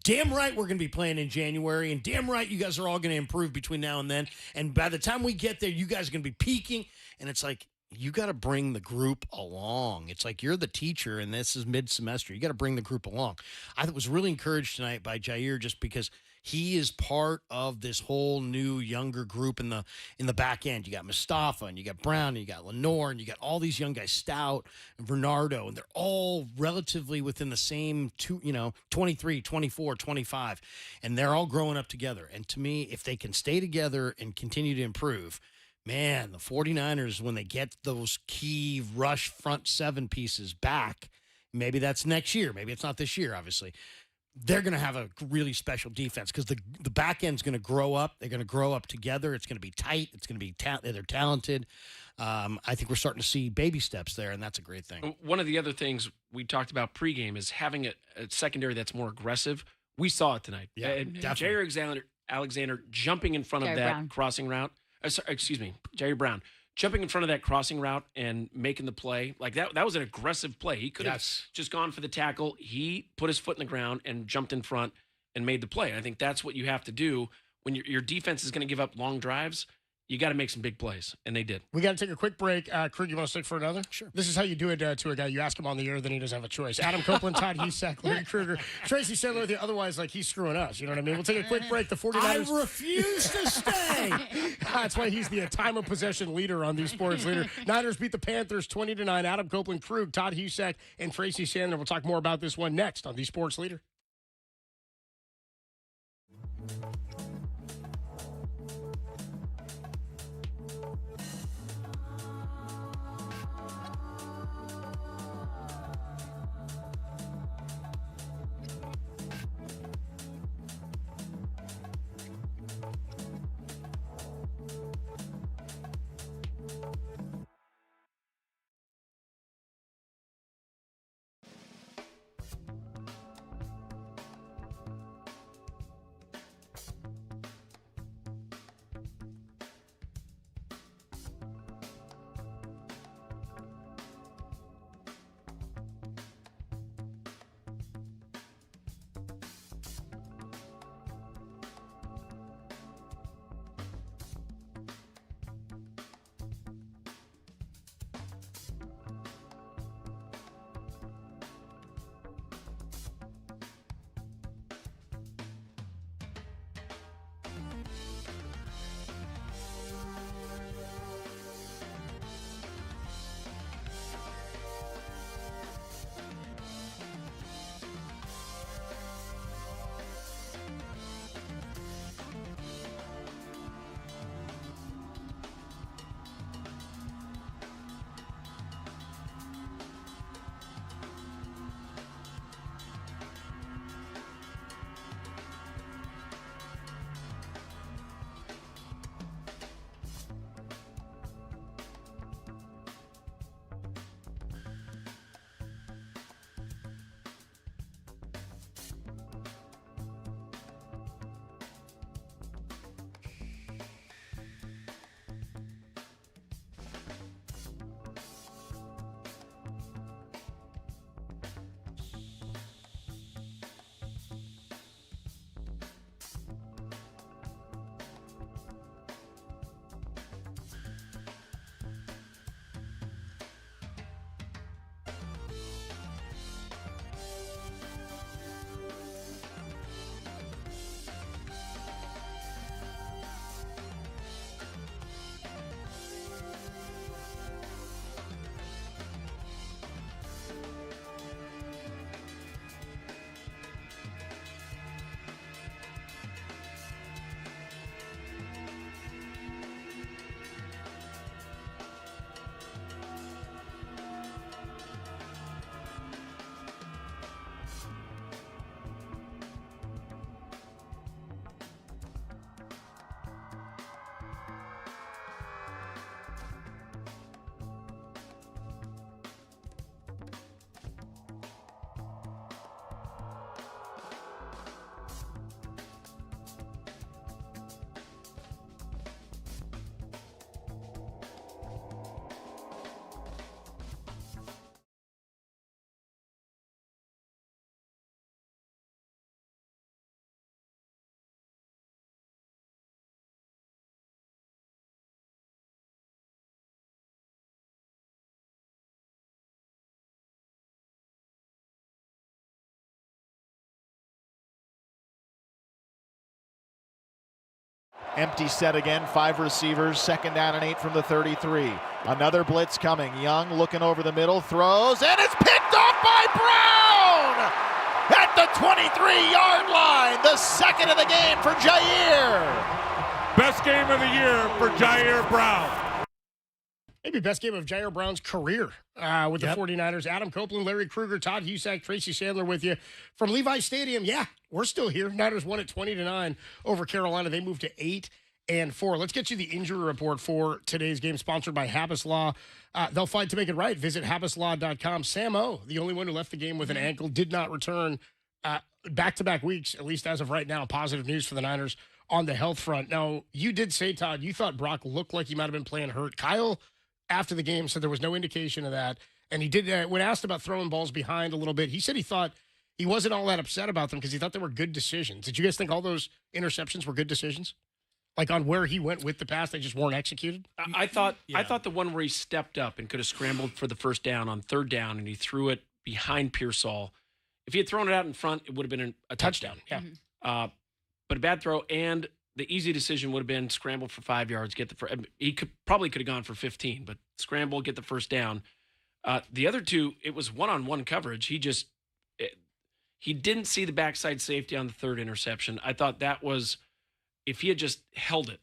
damn right we're going to be playing in January, and damn right you guys are all going to improve between now and then. And by the time we get there, you guys are going to be peaking. And it's like, you got to bring the group along. It's like you're the teacher, and this is mid-semester. You got to bring the group along. I was really encouraged tonight by Jair just because he is part of this whole new younger group in the back end. You got Mustafa, and you got Brown, and you got Lenore, and you got all these young guys, Stout and Bernardo, and they're all relatively within the same 23, 24, 25, and they're all growing up together. And to me, if they can stay together and continue to improve, man, the 49ers, when they get those key rush front seven pieces back, maybe that's next year. Maybe it's not this year, obviously. They're going to have a really special defense because the back end's going to grow up. They're going to grow up together. It's going to be tight. It's going to be they're talented. I think we're starting to see baby steps there, and that's a great thing. One of the other things we talked about pregame is having a secondary that's more aggressive. We saw it tonight. Yeah, Jair Alexander jumping in front of that crossing route. Jerry Brown jumping in front of that crossing route and making the play. Like that was an aggressive play. He could have just gone for the tackle. He put his foot in the ground and jumped in front and made the play. And I think that's what you have to do when your defense is going to give up long drives. You got to make some big plays, and they did. We got to take a quick break. Krug, you want to stick for another? Sure. This is how you do it to a guy. You ask him on the air, then he doesn't have a choice. Adam Copeland, Todd Husak, Larry Krueger, Tracy Sandler with you. Otherwise, he's screwing us. You know what I mean? We'll take a quick break. The 49ers. I refuse to stay. That's why he's the time of possession leader on the Sports Leader. Niners beat the Panthers 20-9. Adam Copeland, Krug, Todd Husak, and Tracy Sandler. We'll talk more about this one next on the Sports Leader. Empty set again, 5 receivers, 2nd down and 8 from the 33. Another blitz coming. Young looking over the middle, throws, and it's picked off by Brown! At the 23-yard line, the second of the game for Jair. Best game of the year for Jair Brown. Maybe best game of Jair Brown's career with the 49ers. Adam Copeland, Larry Krueger, Todd Husak, Tracy Sandler with you from Levi Stadium. Yeah, we're still here. Niners won at 20-9 over Carolina. They moved to 8-4. Let's get you the injury report for today's game, sponsored by Habas Law. They'll fight to make it right. Visit habaslaw.com. Sam O, the only one who left the game with an ankle, did not return back-to-back weeks, at least as of right now. Positive news for the Niners on the health front. Now, you did say, Todd, you thought Brock looked like he might have been playing hurt. Kyle, after the game, said there was no indication of that. And he did, when asked about throwing balls behind a little bit, he said he thought he wasn't all that upset about them because he thought they were good decisions. Did you guys think all those interceptions were good decisions? Like on where he went with the pass, they just weren't executed? I thought the one where he stepped up and could have scrambled for the first down on 3rd down and he threw it behind Pearsall. If he had thrown it out in front, it would have been a touchdown. Yeah. But a bad throw, and the easy decision would have been scramble for 5 yards, he probably could have gone for 15, but scramble, get the first down. The other two, it was one-on-one coverage. He didn't see the backside safety on the 3rd interception. I thought that was, if he had just held it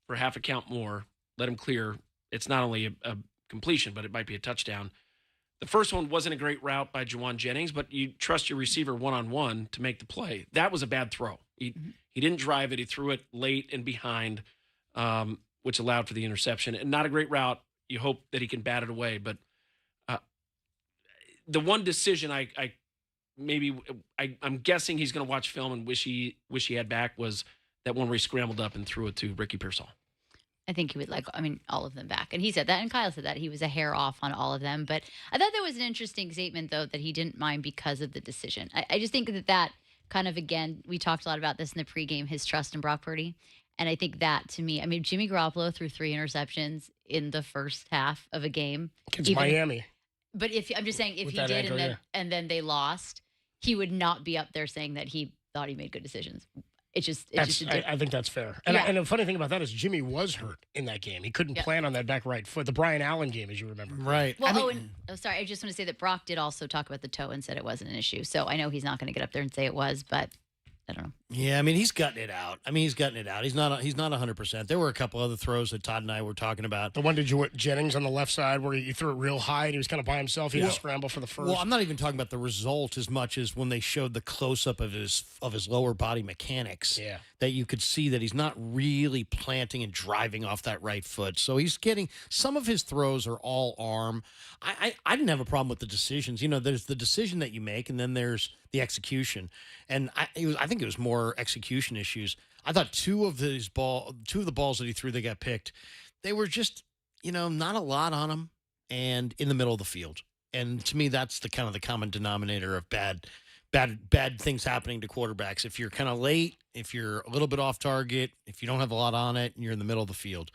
for half a count more, let him clear, it's not only a completion, but it might be a touchdown. The first one wasn't a great route by Juwan Jennings, but you trust your receiver one-on-one to make the play. That was a bad throw. He didn't drive it. He threw it late and behind, which allowed for the interception. And not a great route. You hope that he can bat it away. But the one decision I'm guessing he's going to watch film and wish he had back was that one where he scrambled up and threw it to Ricky Pearsall. I think he would like, all of them back. And he said that, and Kyle said that. He was a hair off on all of them. But I thought that was an interesting statement, though, that he didn't mind because of the decision. I just think that kind of, again, we talked a lot about this in the pregame, his trust in Brock Purdy. And I think that, to me, Jimmy Garoppolo threw 3 interceptions in the first half of a game. Against Miami. But I'm just saying, if With he that did ankle, and then they lost, he would not be up there saying that he thought he made good decisions. I think that's fair. And the funny thing about that is Jimmy was hurt in that game. He couldn't plan on that back right foot. The Brian Allen game, as you remember. Right. Well, sorry, I just want to say that Brock did also talk about the toe and said it wasn't an issue. So I know he's not going to get up there and say it was, but I don't know. Yeah, he's gutting it out. He's gutting it out. He's not 100%. There were a couple other throws that Todd and I were talking about. The one to Jennings on the left side where he threw it real high and he was kind of by himself. He had to scramble for the first. Well, I'm not even talking about the result as much as when they showed the close-up of his lower body mechanics. Yeah. That you could see that he's not really planting and driving off that right foot. So he's getting – some of his throws are all arm. I didn't have a problem with the decisions. There's the decision that you make, and then there's the execution. And I think it was more execution issues. I thought two of the balls that he threw that got picked, they were just, not a lot on them and in the middle of the field. And to me, that's the kind of the common denominator of bad things happening to quarterbacks. If you're kind of late, if you're a little bit off target, if you don't have a lot on it, and you're in the middle of the field.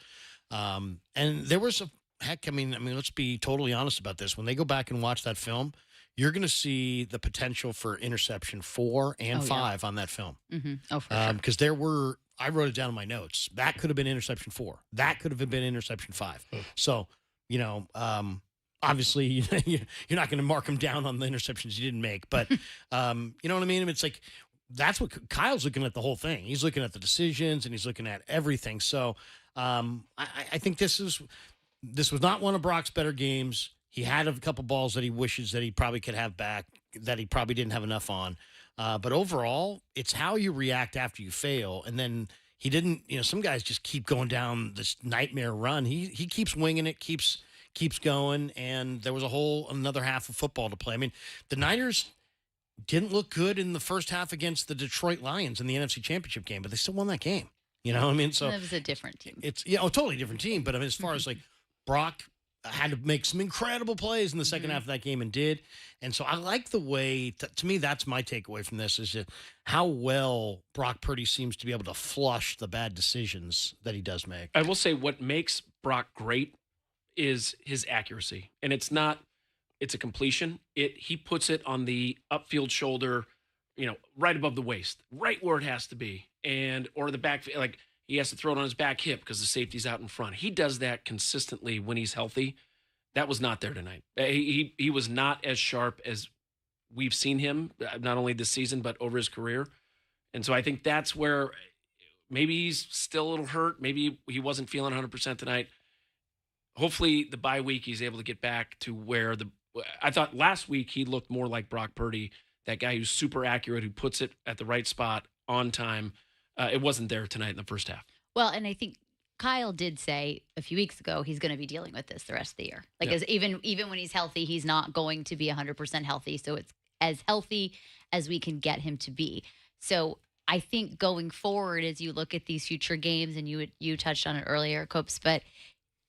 And there was let's be totally honest about this. When they go back and watch that film, you're going to see the potential for interception 4 and 5 on that film. Mm-hmm. Oh, for sure. Because I wrote it down in my notes. That could have been interception 4. That could have been interception 5. So, obviously, you're not going to mark him down on the interceptions you didn't make. But, you know what I mean? It's like, that's what Kyle's looking at the whole thing. He's looking at the decisions and he's looking at everything. So I think this was not one of Brock's better games. He had a couple balls that he wishes that he probably could have back, that he probably didn't have enough on. But overall, it's how you react after you fail. And then he didn't, some guys just keep going down this nightmare run. He keeps winging it, keeps going. And there was another half of football to play. The Niners didn't look good in the first half against the Detroit Lions in the NFC Championship game, but they still won that game. So it was a different team. It's a totally different team. But as far as like Brock had to make some incredible plays in the second half of that game and did. And so I like the way, to me, that's my takeaway from this, is just how well Brock Purdy seems to be able to flush the bad decisions that he does make. I will say what makes Brock great is his accuracy. And it's a completion. He puts it on the upfield shoulder, right above the waist, right where it has to be. Or the back, he has to throw it on his back hip because the safety's out in front. He does that consistently when he's healthy. That was not there tonight. He was not as sharp as we've seen him, not only this season, but over his career. And so I think that's where maybe he's still a little hurt. Maybe he wasn't feeling 100% tonight. Hopefully the bye week he's able to get back to where I thought last week he looked more like Brock Purdy, that guy who's super accurate, who puts it at the right spot on time. It wasn't there tonight in the first half. Well, and I think Kyle did say a few weeks ago he's going to be dealing with this the rest of the year. Like, as even when he's healthy, he's not going to be 100% healthy. So it's as healthy as we can get him to be. So I think going forward, as you look at these future games, and you touched on it earlier, Copes, but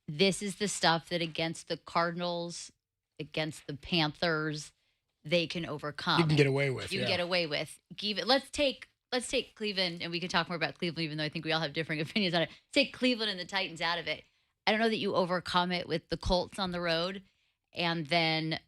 this is the stuff that against the Cardinals, against the Panthers, they can overcome. You can get away with. You can get away with. Let's take Cleveland, and we can talk more about Cleveland, even though I think we all have differing opinions on it. Take Cleveland and the Titans out of it. I don't know that you overcome it with the Colts on the road, and then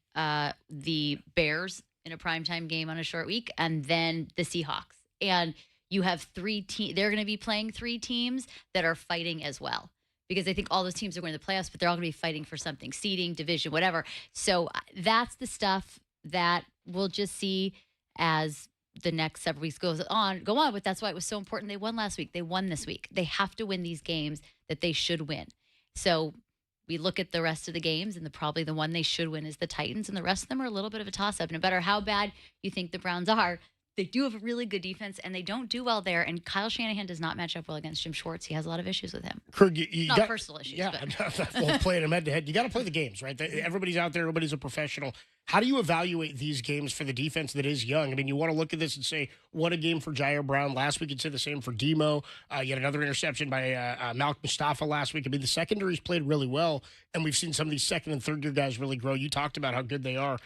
the Bears in a primetime game on a short week, and then the Seahawks. And you have 3 teams. They're going to be playing 3 teams that are fighting as well, because I think all those teams are going to the playoffs, but they're all going to be fighting for something, seeding, division, whatever. So that's the stuff that we'll just see as the next several weeks go on. But that's why it was so important. They won last week. They won this week. They have to win these games that they should win. So we look at the rest of the games, and probably the one they should win is the Titans, and the rest of them are a little bit of a toss-up. No matter how bad you think the Browns are, they do have a really good defense, and they don't do well there. And Kyle Shanahan does not match up well against Jim Schwartz. He has a lot of issues with him. Krug, you not got personal issues. Yeah, but. well, playing them head-to-head. You got to play the games, right? Everybody's out there. Everybody's a professional. How do you evaluate these games for the defense that is young? I mean, you want to look at this and say, what a game for Jair Brown. Last week, you'd say the same for Demo. You had another interception by Malik Mustafa last week. I mean, the secondary's played really well, and we've seen some of these second- and third-year guys really grow. You talked about how good they are.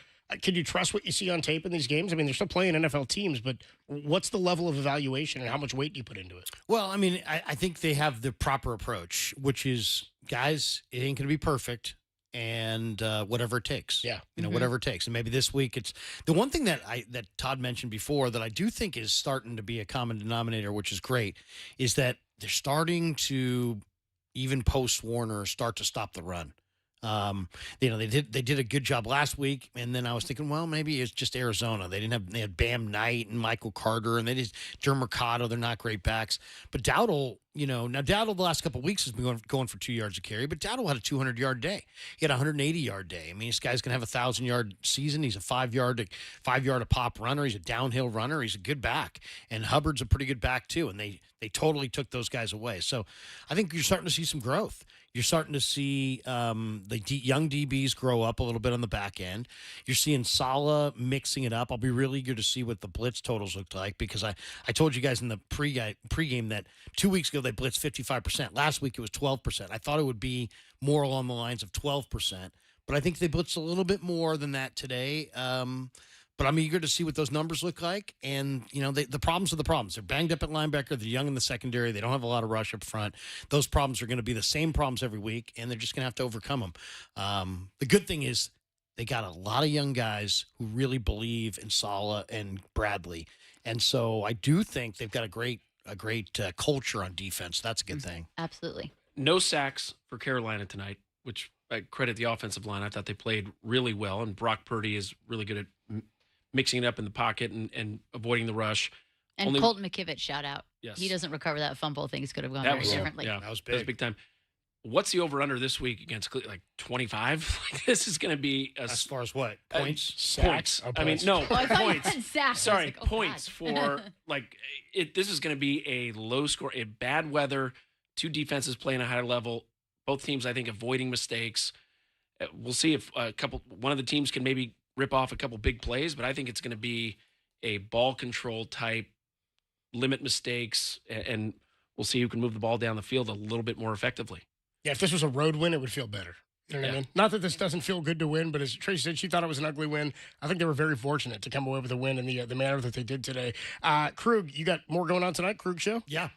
Can you trust what you see on tape in these games? I mean, they're still playing NFL teams, but what's the level of evaluation and how much weight do you put into it? Well, I mean, I think they have the proper approach, which is, guys, it ain't going to be perfect, and whatever it takes. Yeah. Whatever it takes. And maybe this week it's the one thing that Todd mentioned before that I do think is starting to be a common denominator, which is great, is that they're starting to, even post Warner, start to stop the run. They did a good job last week, and then I was thinking, well, maybe it's just Arizona. They had Bam Knight and Michael Carter, and they just Jerm Mercado. They're not great backs, but Dowdle. Now Dowdle the last couple of weeks has been going for 2 yards a carry, but Dowdle had a 200-yard day. He had a 180-yard day. I mean, this guy's gonna have a 1,000-yard season. He's a 5-yard a pop runner. He's a downhill runner. He's a good back, and Hubbard's a pretty good back too. And they totally took those guys away. So I think you're starting to see some growth. You're starting to see the young DBs grow up a little bit on the back end. You're seeing Saleh mixing it up. I'll be really eager to see what the blitz totals looked like, because I told you guys in the pregame that 2 weeks ago they blitzed 55%. Last week it was 12%. I thought it would be more along the lines of 12%, but I think they blitzed a little bit more than that today. But I'm eager to see what those numbers look like. And, the problems are the problems. They're banged up at linebacker. They're young in the secondary. They don't have a lot of rush up front. Those problems are going to be the same problems every week, and they're just going to have to overcome them. The good thing is they got a lot of young guys who really believe in Saleh and Bradley. And so I do think they've got a great culture on defense. That's a good thing. Absolutely. No sacks for Carolina tonight, which I credit the offensive line. I thought they played really well, and Brock Purdy is really good at mixing it up in the pocket and avoiding the rush. And Colton McKivitz, shout out. Yes. He doesn't recover that fumble. Things could have gone That very was differently. Yeah, That was that was big time. What's the over-under this week against like 25? This is going to be As far as what? Points? Sacks? I mean, no, Oh, I thought you points. said sacks. Sorry, I was like, oh, points God. for this is going to be a low score, a bad weather, 2 defenses playing a high level, both teams, I think, avoiding mistakes. We'll see if one of the teams can maybe rip off a couple big plays, but I think it's going to be a ball control type, limit mistakes, and we'll see who can move the ball down the field a little bit more effectively. Yeah, if this was a road win, it would feel better. You know what I mean? Not that this doesn't feel good to win, but as Tracy said, she thought it was an ugly win. I think they were very fortunate to come away with a win in the manner that they did today. Krug, you got more going on tonight? Krug Show? Yeah.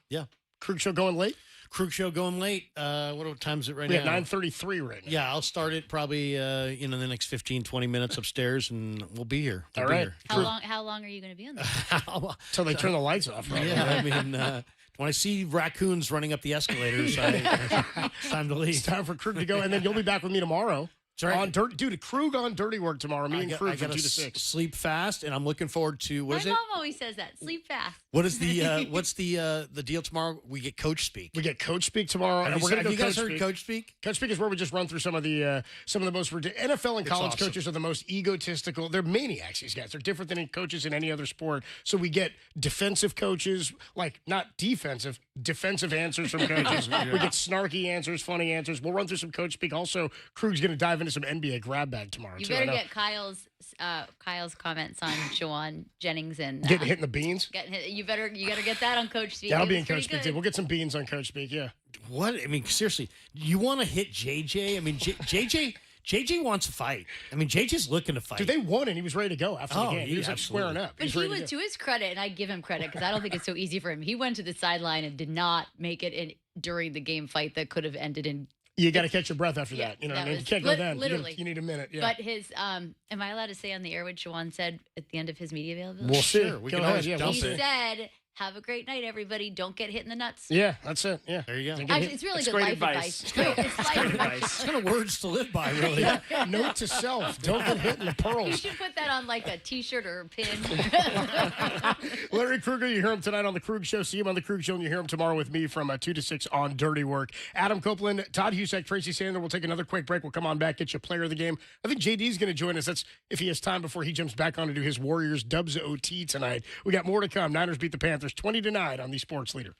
Krug Show going late? Krug Show going late. What time is it right We now? at 9:33 right now. Yeah, I'll start it probably in the next 15, 20 minutes upstairs, and we'll be here. All right. How long are you going to be on this? Until they turn the lights off, right? Yeah, I mean, when I see raccoons running up the escalators, it's time to leave. It's time for Krug to go, and then you'll be back with me tomorrow. Right. On Dude, Krug on Dirty Work tomorrow. Me and Krug I from got 2 to 6. Sleep fast, and I'm looking forward to My mom always says that. Sleep fast. What is the what's the deal tomorrow? We get Coach Speak. We get Coach Speak tomorrow. Have you guys heard Coach Speak? Coach Speak is where we just run through some of the most NFL and college coaches are the most egotistical. They're maniacs. These guys. They're different than any coaches in any other sport. So we get defensive coaches, like not defensive answers from coaches. We get snarky answers, funny answers. We'll run through some Coach Speak. Also, Krug's going to dive into some NBA grab bag tomorrow. You too. better get Kyle's comments on Jawan Jennings and getting hit in the beans. You gotta get that on Coach Speak. That'll be in Coach Speak too. We'll get some beans on Coach Speak. Yeah. What? I mean, seriously, you want to hit JJ? I mean, JJ wants to fight. I mean, JJ's looking to fight. Dude, they won and he was ready to go after the game. He was like squaring up. But he was, to his credit, and I give him credit because I don't think it's so easy for him. He went to the sideline and did not make it in during the game fight that could have ended in. You got to catch your breath after that. You know what I mean? You can't go then. Literally. You need a minute. Yeah. But his, am I allowed to say on the air what Jawan said at the end of his media availability? We'll see. Sure, we can always dump He it. said, "Have a great night, everybody. Don't get hit in the nuts." Yeah, that's it. Yeah. There you go. Actually, it's really good great life advice. advice. It's life advice. It's kind of words to live by, really. Note to self: don't get hit in the You pearls. should put that on like a T-shirt or a pin. Larry Kruger, you hear him tonight on the Krug Show. See him on the Krug Show, and you hear him tomorrow with me from 2 to 6 on Dirty Work. Adam Copeland, Todd Husak, Tracy Sander. We'll take another quick break. We'll come on back, get you player of the game. I think JD's going to join us. That's if he has time before he jumps back on to do his Warriors Dubs OT tonight. We got more to come. Niners beat the Panthers 20-9 on the Sports Leader.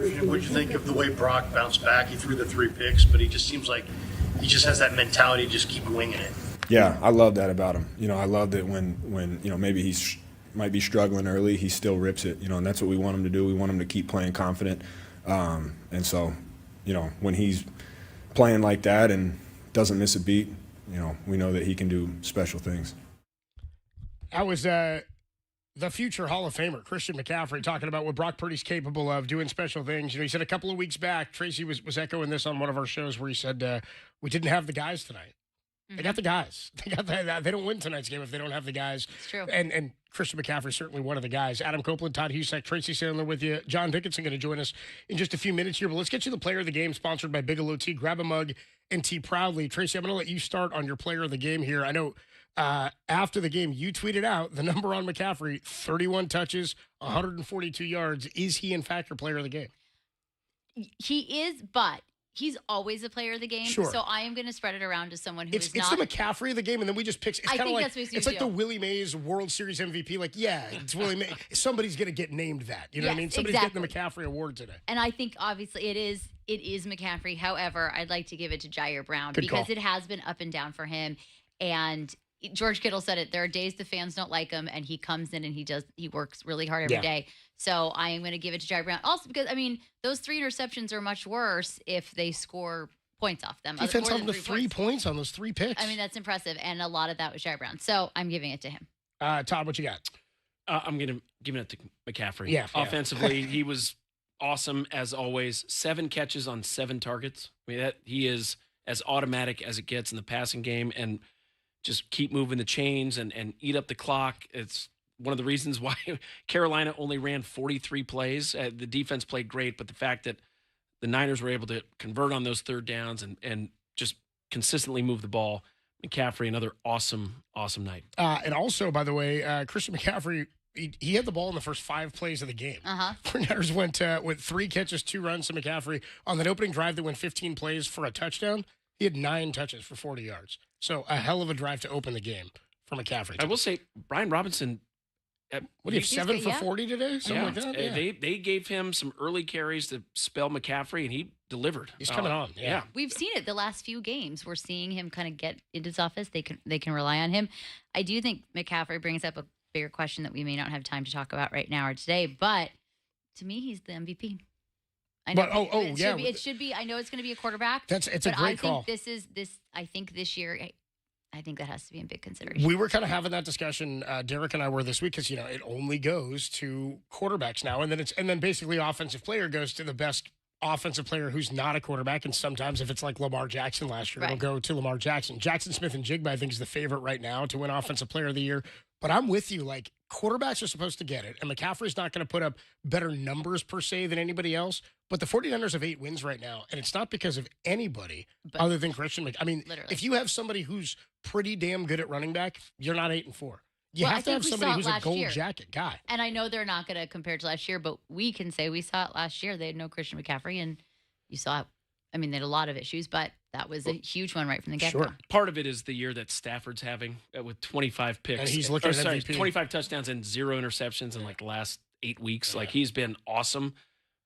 What'd you think of the way Brock bounced back? He threw the 3 picks, but he just seems like he just has that mentality to just keep winging it. Yeah, I love that about him. I love that when maybe he's might be struggling early, he still rips it. And that's what we want him to do. We want him to keep playing confident. And so, when he's playing like that and doesn't miss a beat, we know that he can do special things. That was the future Hall of Famer, Christian McCaffrey, talking about what Brock Purdy's capable of, doing special things. He said a couple of weeks back, Tracy was echoing this on one of our shows where he said, we didn't have the guys tonight. They got the guys. They don't win tonight's game if they don't have the guys. It's true. And Christian McCaffrey is certainly one of the guys. Adam Copeland, Todd Husek, Tracy Sandler with you. John Dickinson going to join us in just a few minutes here. But let's get you the player of the game, sponsored by Bigelow Tea. Grab a mug and tea proudly. Tracy, I'm going to let you start on your player of the game here. I know after the game, you tweeted out the number on McCaffrey, 31 touches, 142 yards. Is he, in fact, your player of the game? He is, but he's always a player of the game. Sure. So I am going to spread it around to someone who It's is not. the McCaffrey of the game, and then we just pick. It's I kind of think like that's what we it's should like do. the Willie Mays World Series MVP. Like, yeah, it's Willie Mays. Somebody's going to get named that. You know what I mean? Yes, Somebody's exactly. getting the McCaffrey award today. And I think obviously it is McCaffrey. However, I'd like to give it to Jair Brown Good because call. it has been up and down for him. And George Kittle said it. There are days the fans don't like him, and he comes in and he works really hard every day. So I am going to give it to Jair Brown. Also because those 3 interceptions are much worse if they score points off them. Defense more held than them to 3 points on those 3 picks. That's impressive, and a lot of that was Jair Brown. So I'm giving it to him. Todd, what you got? I'm going to give it to McCaffrey. Yeah. Offensively, he was awesome as always. 7 catches on 7 targets. He is as automatic as it gets in the passing game, and just keep moving the chains and eat up the clock. It's one of the reasons why Carolina only ran 43 plays. The defense played great, but the fact that the Niners were able to convert on those 3rd downs and just consistently move the ball. McCaffrey, another awesome night. And also, by the way, Christian McCaffrey, he had the ball in the first 5 plays of the game. The Niners went 3 catches, 2 runs to McCaffrey. On that opening drive that went 15 plays for a touchdown, he had 9 touches for 40 yards. So a hell of a drive to open the game for McCaffrey. I will say, Brian Robinson. What do you have, 7 for 40 today? Something like that? Yeah. They gave him some early carries to spell McCaffrey, and he delivered. He's coming on. Yeah. We've seen it the last few games. We're seeing him kind of get into his office. They can rely on him. I do think McCaffrey brings up a bigger question that we may not have time to talk about right now or today, but to me, he's the MVP. I know. It should be. I know it's going to be a quarterback. It's a great call. I think this year, I think that has to be in big consideration. We were kind of having that discussion, Derek and I were this week, because it only goes to quarterbacks now, and then basically offensive player goes to the best offensive player who's not a quarterback, and sometimes if it's like Lamar Jackson last year, it'll go to Lamar Jackson. Jackson Smith and Jigba, I think, is the favorite right now to win offensive player of the year. But I'm with you. Like, quarterbacks are supposed to get it, and McCaffrey's not going to put up better numbers per se than anybody else. But the 49ers have 8 wins right now, and it's not because of anybody other than Christian McCaffrey. Literally. If you have somebody who's pretty damn good at running back, you're not 8-4. You have to have somebody who's a gold jacket guy. And I know they're not going to compare to last year, but we can say we saw it last year. They had no Christian McCaffrey, and you saw it. They had a lot of issues, but that was a huge one right from the get-go. Sure. Part of it is the year that Stafford's having with 25 picks. And he's looking at MVP. 25 touchdowns and 0 interceptions in the last 8 weeks. Like, he's been awesome.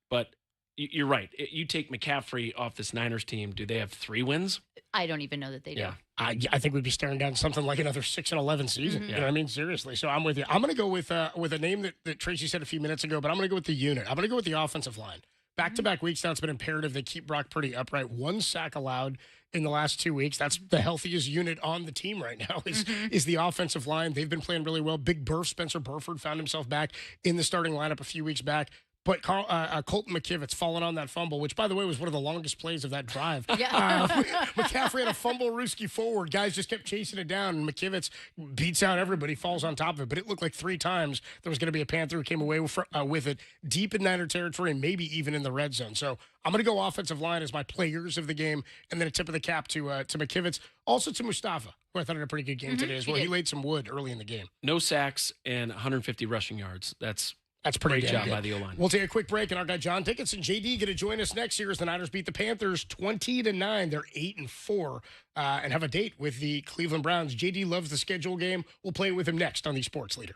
But you're right. You take McCaffrey off this Niners team, do they have 3 wins? I don't even know that they do. Yeah. I think we'd be staring down something like another 6-11 season. You know what I mean? Seriously. So I'm with you. I'm going to go with a name that Tracy said a few minutes ago, but I'm going to go with the unit. I'm going to go with the offensive line. Back-to-back weeks now, it's been imperative they keep Brock Purdy upright. 1 sack allowed in the last 2 weeks. That's the healthiest unit on the team right now is the offensive line. They've been playing really well. Big Burf, Spencer Burford, found himself back in the starting lineup a few weeks back. But Colton McKivitz falling on that fumble, which, by the way, was one of the longest plays of that drive. McCaffrey had a fumble Ruski forward. Guys just kept chasing it down, and McKivitz beats out everybody, falls on top of it. But it looked like 3 times there was going to be a Panther who came away with it deep in Niner territory and maybe even in the red zone. So I'm going to go offensive line as my players of the game, and then a tip of the cap to McKivitz. Also to Mustafa, who I thought had a pretty good game today as well. He laid some wood early in the game. No sacks and 150 rushing yards. That's pretty great job good by the O-line. We'll take a quick break, and our guy John Dickinson, JD, going to join us next year as the Niners beat the Panthers 20-9. They're 8-4 and have a date with the Cleveland Browns. JD loves the schedule game. We'll play it with him next on the Sports Leader.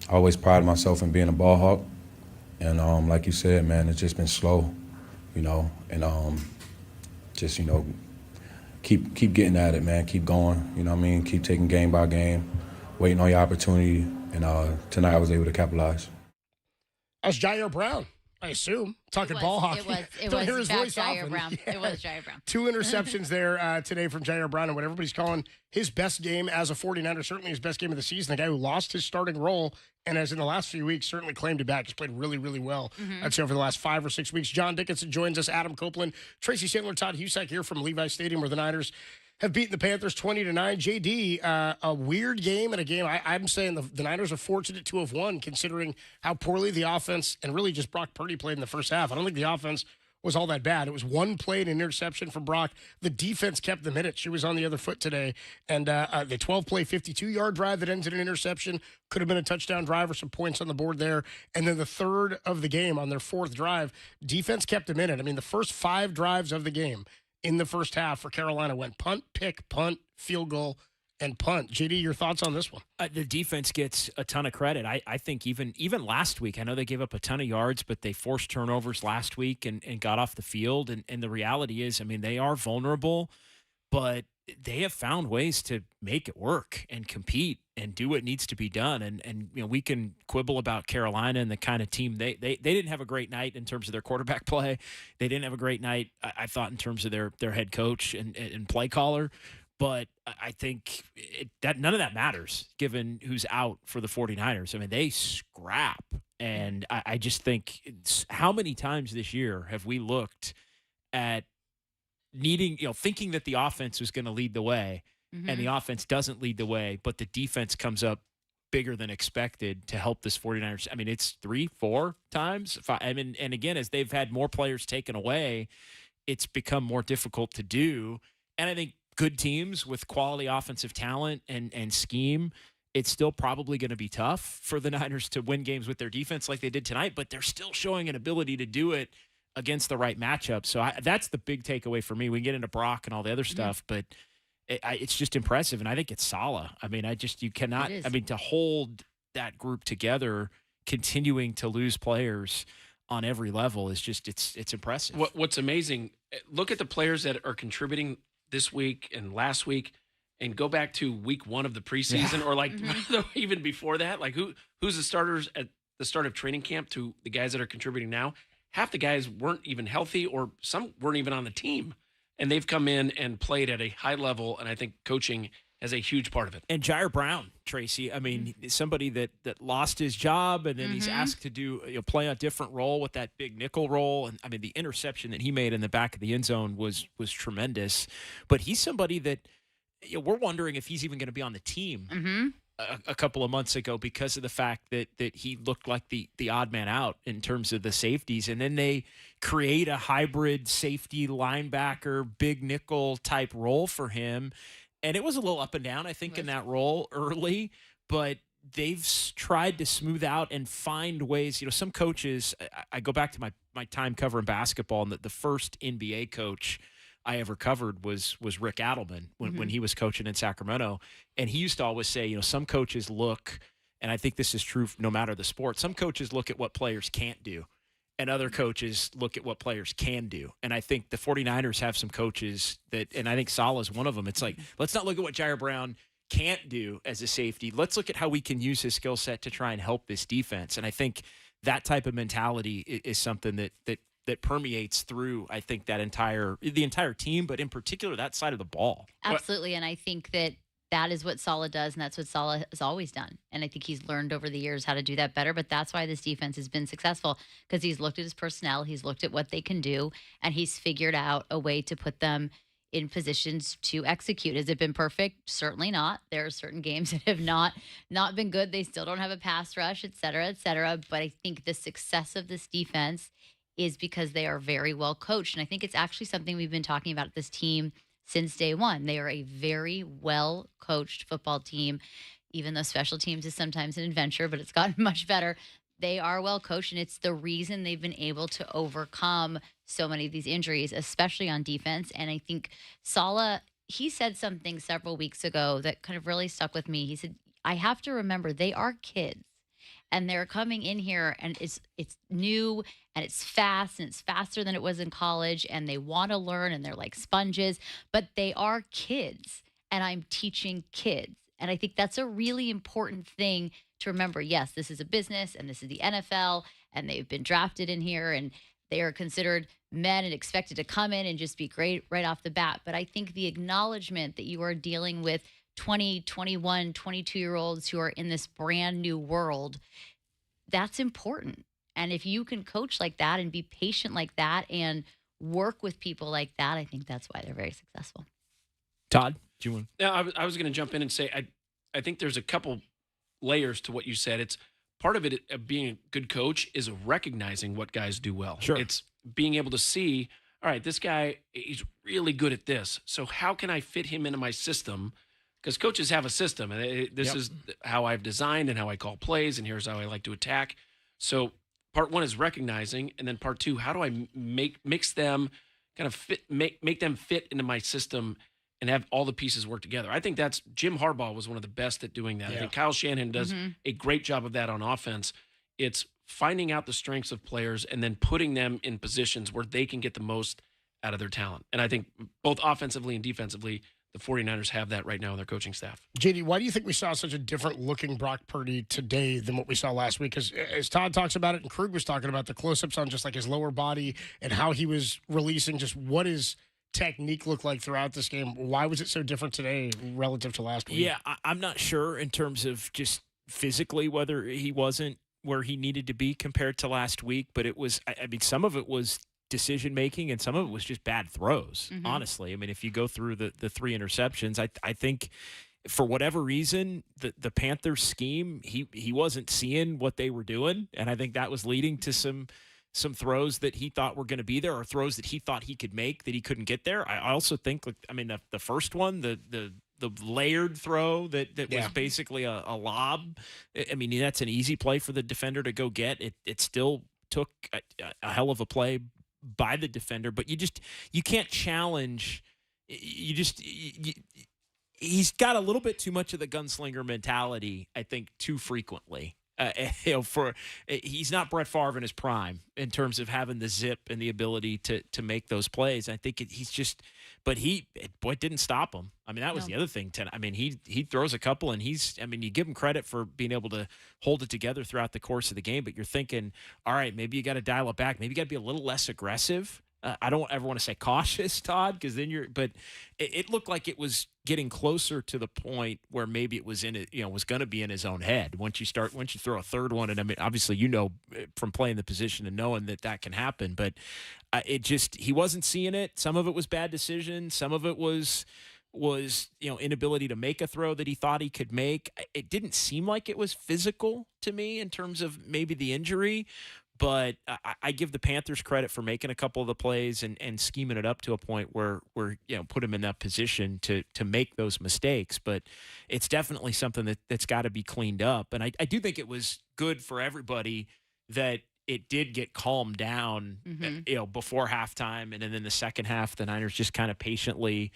I always pride myself in being a ball hawk, and like you said, man, it's just been slow, and just keep getting at it, man. Keep going, you know what I mean? Keep taking game by game, waiting on your opportunity, and tonight I was able to capitalize. That's Jair Brown, I assume. Talking ball hockey. It Don't was hear his voice Jair often. Brown. Yeah. It was Jair Brown. 2 interceptions there today from Jair Brown, and what everybody's calling his best game as a 49er, certainly his best game of the season. The guy who lost his starting role and has in the last few weeks certainly claimed it back. He's played really, really well. I'd say over the last 5 or 6 weeks. John Dickinson joins us, Adam Copeland, Tracy Sandler, Todd Husak here from Levi Stadium, where the Niners have beaten the Panthers 20-9. JD, a weird game and a game I'm saying the Niners are fortunate to have won, considering how poorly the offense and really just Brock Purdy played in the first half. I don't think the offense was all that bad. It was one play and an interception from Brock. The defense kept the minute. She was on the other foot today. And the 12-play, 52-yard drive that ends in an interception could have been a touchdown drive or some points on the board there. And then the third of the game on their fourth drive, defense kept the minute. I mean, the first 5 drives of the game in the first half for Carolina went punt, pick, punt, field goal, and punt. JD, your thoughts on this one? The defense gets a ton of credit. I think even last week, I know they gave up a ton of yards, but they forced turnovers last week and got off the field. And the reality is, I mean, they are vulnerable, but they have found ways to make it work and compete and do what needs to be done. And we can quibble about Carolina and the kind of team they didn't have a great night in terms of their quarterback play. They didn't have a great night, I thought, in terms of their head coach and play caller. But I think that none of that matters given who's out for the 49ers. I mean, they scrap. And I just think how many times this year have we looked at needing, thinking that the offense was going to lead the way and the offense doesn't lead the way, but the defense comes up bigger than expected to help this 49ers. I mean, it's 3-4 times. And again, as they've had more players taken away, it's become more difficult to do. And I think good teams with quality offensive talent and scheme, it's still probably going to be tough for the Niners to win games with their defense like they did tonight, but they're still showing an ability to do it against the right matchup. So that's the big takeaway for me. We can get into Brock and all the other stuff, but it's just impressive, and I think it's Saleh. I mean, you cannot. I mean, to hold that group together, continuing to lose players on every level is just it's impressive. What's amazing? Look at the players that are contributing this week and last week, and go back to week 1 of the preseason, or like even before that. Like who's the starters at the start of training camp to the guys that are contributing now? Half the guys weren't even healthy, or some weren't even on the team. And they've come in and played at a high level, and I think coaching has a huge part of it. And Jair Brown, Tracy, I mean, somebody that lost his job, and then he's asked to do play a different role with that big nickel role. And I mean, the interception that he made in the back of the end zone was tremendous. But he's somebody that we're wondering if he's even going to be on the team a couple of months ago because of the fact that he looked like the odd man out in terms of the safeties. And then they create a hybrid safety linebacker, big nickel type role for him. And it was a little up and down, I think, in that role early, but they've tried to smooth out and find ways. Some coaches, I go back to my time covering basketball, and the first NBA coach I ever covered was Rick Adelman when he was coaching in Sacramento. And he used to always say, some coaches look, and I think this is true no matter the sport, some coaches look at what players can't do, and other coaches look at what players can do. And I think the 49ers have some coaches that, and I think Saleh is one of them. It's like, let's not look at what Jair Brown can't do as a safety. Let's look at how we can use his skill set to try and help this defense. And I think that type of mentality is something that permeates through, I think, the entire team, but in particular that side of the ball. Absolutely. And I think that is what Saleh does, and that's what Saleh has always done. And I think he's learned over the years how to do that better, but that's why this defense has been successful, because he's looked at his personnel, he's looked at what they can do, and he's figured out a way to put them in positions to execute. Has it been perfect? Certainly not. There are certain games that have not been good. They still don't have a pass rush, et cetera, et cetera. But I think the success of this defense is because they are very well coached. And I think it's actually something we've been talking about this team since day one. They are a very well coached football team, even though special teams is sometimes an adventure, but it's gotten much better. They are well coached, and it's the reason they've been able to overcome so many of these injuries, especially on defense. And I think Saleh, he said something several weeks ago that kind of really stuck with me. He said, I have to remember they are kids, and they're coming in here, and it's new, and it's fast, and it's faster than it was in college, and they want to learn, and they're like sponges, but they are kids, and I'm teaching kids. And I think that's a really important thing to remember. Yes, this is a business, and this is the NFL, and they've been drafted in here, and they are considered men and expected to come in and just be great right off the bat. But I think the acknowledgement that you are dealing with 20, 21, 22-year-olds who are in this brand new world, that's important. And if you can coach like that and be patient like that and work with people like that, I think that's why they're very successful. Todd, do you want? No, I was going to jump in and say I think there's a couple layers to what you said. It's part of it of being a good coach is recognizing what guys do well. Sure. It's being able to see, all right, this guy, he's really good at this. So how can I fit him into my system? Because coaches have a system, and this is how I've designed and how I call plays, and here's how I like to attack. So part one is recognizing, and then part two, how do I mix them, kind of fit, make them fit into my system and have all the pieces work together. I think that's Jim Harbaugh was one of the best at doing that. I think Kyle Shanahan does a great job of that on offense. It's finding out the strengths of players and then putting them in positions where they can get the most out of their talent. And I think both offensively and defensively, the 49ers have that right now in their coaching staff. JD, why do you think we saw such a different looking Brock Purdy today than what we saw last week? Because as Todd talks about it and Krug was talking about the close-ups on just like his lower body and how he was releasing, just what his technique look like throughout this game. Why was it so different today relative to last week? Yeah, I'm not sure in terms of just physically whether he wasn't where he needed to be compared to last week, but it was, I mean, some of it was decision making, and some of it was just bad throws. Honestly, I mean, if you go through the 3 interceptions, I think for whatever reason the Panthers scheme, he wasn't seeing what they were doing, and I think that was leading to some throws that he thought were going to be there, or throws that he thought he could make that he couldn't get there. I also think, I mean, the first one, the layered throw that was basically a lob. I mean, that's an easy play for the defender to go get. It still took a hell of a play by the defender, but you can't challenge. He's got a little bit too much of the gunslinger mentality, I think, too frequently. He's not Brett Favre in his prime in terms of having the zip and the ability to make those plays. I think he's just, but it didn't stop him. I mean, that was the other thing. I mean, he throws a couple, and you give him credit for being able to hold it together throughout the course of the game, but you're thinking, all right, maybe you got to dial it back. Maybe you got to be a little less aggressive. I don't ever want to say cautious, Todd, because then but it looked like it was getting closer to the point where maybe it was was going to be in his own head once you throw a third one. And I mean, obviously, from playing the position and knowing that can happen, but he wasn't seeing it. Some of it was bad decision. Some of it was inability to make a throw that he thought he could make. It didn't seem like it was physical to me in terms of maybe the injury. But I give the Panthers credit for making a couple of the plays and scheming it up to a point where put him in that position to make those mistakes. But it's definitely something that's got to be cleaned up. And I do think it was good for everybody that it did get calmed down, before halftime, and then in the second half, the Niners just kind of patiently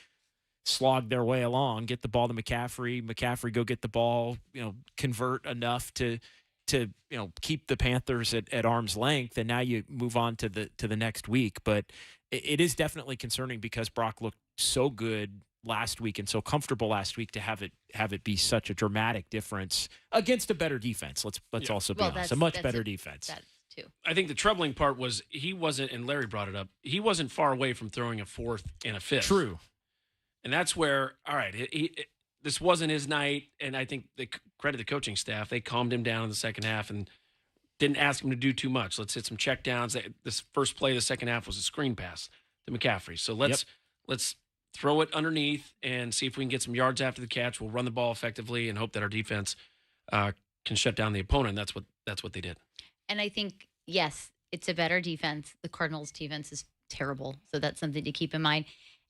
slog their way along, get the ball to McCaffrey go get the ball, convert enough to keep the Panthers at arm's length, and now you move on to the next week. But it is definitely concerning because Brock looked so good last week and so comfortable last week to have it be such a dramatic difference against a better defense. Let's also be honest, a much better defense. That too. I think the troubling part was he wasn't, and Larry brought it up, he wasn't far away from throwing a fourth and a fifth. True. And that's where, all right, this wasn't his night, and I think they credit the coaching staff. They calmed him down in the second half and didn't ask him to do too much. Let's hit some checkdowns. This first play of the second half was a screen pass to McCaffrey. So let's throw it underneath and see if we can get some yards after the catch. We'll run the ball effectively and hope that our defense can shut down the opponent. That's what they did. And I think, yes, it's a better defense. The Cardinals' defense is terrible, so that's something to keep in mind.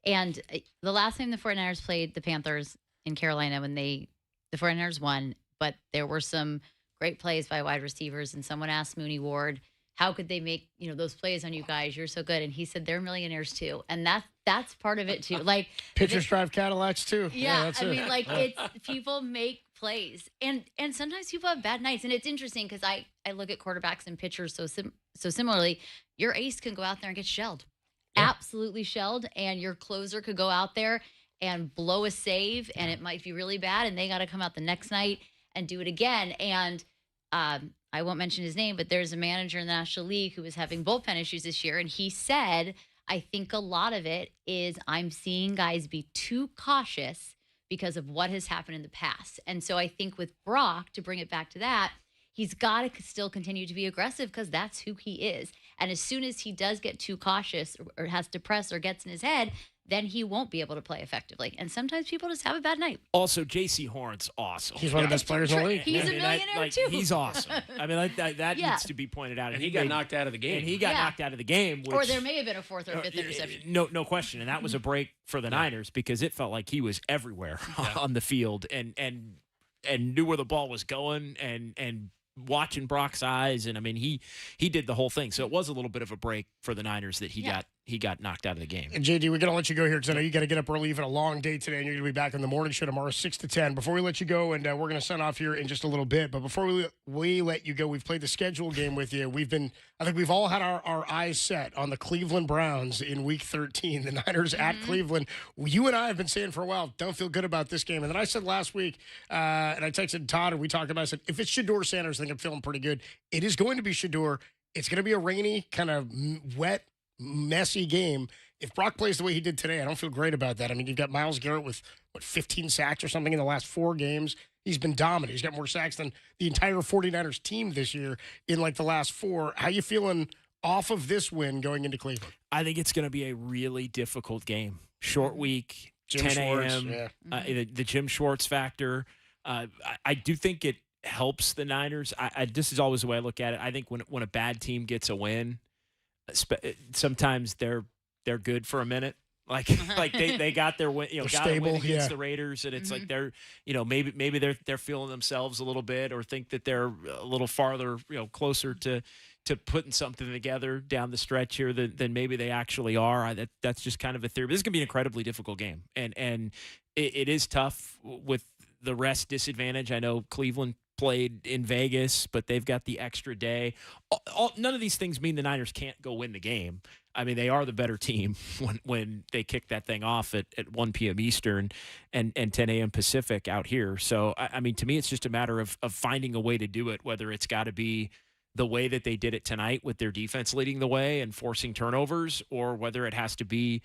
And the last time the 49ers played the Panthers in Carolina, when the 49ers won, but there were some great plays by wide receivers, and someone asked Mooney Ward, how could they make those plays on you guys? You're so good. And he said they're millionaires too, and that's part of it too. Like pitchers drive Cadillacs too. Yeah, that's it. It's people make plays, and sometimes people have bad nights, and it's interesting because I look at quarterbacks and pitchers so similarly. Your ace can go out there and get shelled, absolutely shelled, and your closer could go out there and blow a save, and it might be really bad, and they got to come out the next night and do it again. And I won't mention his name, but there's a manager in the National League who was having bullpen issues this year, and he said, I think a lot of it is I'm seeing guys be too cautious because of what has happened in the past. And so I think with Brock, to bring it back to that, he's got to still continue to be aggressive because that's who he is. And as soon as he does get too cautious or has to press or gets in his head, then he won't be able to play effectively. And sometimes people just have a bad night. Also, J.C. Horn's awesome. He's one of the best players in the league. He's a millionaire, too. He's awesome. I mean, that needs to be pointed out. And he got knocked out of the game. And he got knocked out of the game. Or there may have been a fourth or fifth interception. No question. And that was a break for the Niners because it felt like he was everywhere on the field and knew where the ball was going and watching Brock's eyes. And, I mean, he did the whole thing. So it was a little bit of a break for the Niners that he got knocked out of the game. And JD, we're going to let you go here because I know you got to get up early. You've had a long day today, and you're going to be back on the morning show tomorrow, 6 to 10. Before we let you go, and we're going to sign off here in just a little bit, but before we let you go, we've played the schedule game with you. I think we've all had our eyes set on the Cleveland Browns in Week 13, the Niners at Cleveland. You and I have been saying for a while, don't feel good about this game. And then I said last week, and I texted Todd, and we talked about it, I said, if it's Shedeur Sanders, I think I'm feeling pretty good. It is going to be Shedeur. It's going to be a rainy, kind of wet, messy game. If Brock plays the way he did today, I don't feel great about that. I mean, you've got Myles Garrett with, 15 sacks or something in the last 4 games. He's been dominant. He's got more sacks than the entire 49ers team this year in, the last 4. How you feeling off of this win going into Cleveland? I think it's going to be a really difficult game. Short week, Jim 10 Schwartz, a.m. yeah. The Jim Schwartz factor. I do think it helps the Niners. This is always the way I look at it. I think when a bad team gets a win, sometimes they're good for a minute. Like they got their win, got stable, a win against yeah. the Raiders, and it's like they're maybe they're feeling themselves a little bit, or think that they're a little farther closer to putting something together down the stretch here than maybe they actually are. That's just kind of a theory. But this is gonna be an incredibly difficult game, and it is tough with the rest disadvantage. I know Cleveland played in Vegas, but they've got the extra day. None of these things mean the Niners can't go win the game. I mean, they are the better team when they kick that thing off at 1 p.m. Eastern and 10 a.m. Pacific out here. So, I mean, to me, it's just a matter of finding a way to do it, whether it's got to be the way that they did it tonight with their defense leading the way and forcing turnovers, or whether it has to be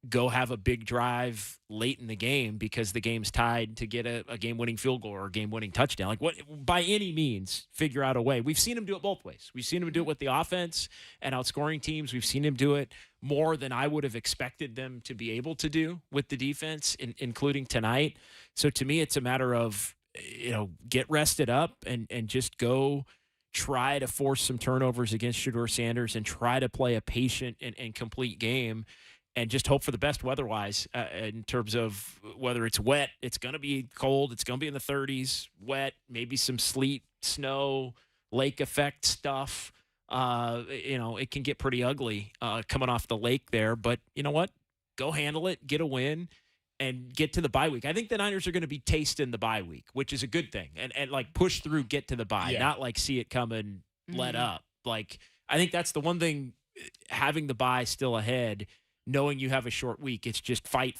go have a big drive late in the game because the game's tied to get a game-winning field goal or a game-winning touchdown. Like, what, by any means, figure out a way. We've seen him do it both ways. We've seen him do it with the offense and outscoring teams. We've seen him do it more than I would have expected them to be able to do with the defense, including tonight. So to me, it's a matter of, get rested up and just go try to force some turnovers against Shedeur Sanders and try to play a patient and complete game. And just hope for the best weather-wise in terms of whether it's wet, it's going to be cold, it's going to be in the 30s, wet, maybe some sleet, snow, lake effect stuff. It can get pretty ugly coming off the lake there. But you know what? Go handle it, get a win, and get to the bye week. I think the Niners are going to be tasting the bye week, which is a good thing. And like push through, get to the bye, not like see it come and let up. Like, I think that's the one thing, having the bye still ahead, knowing you have a short week, it's just fight,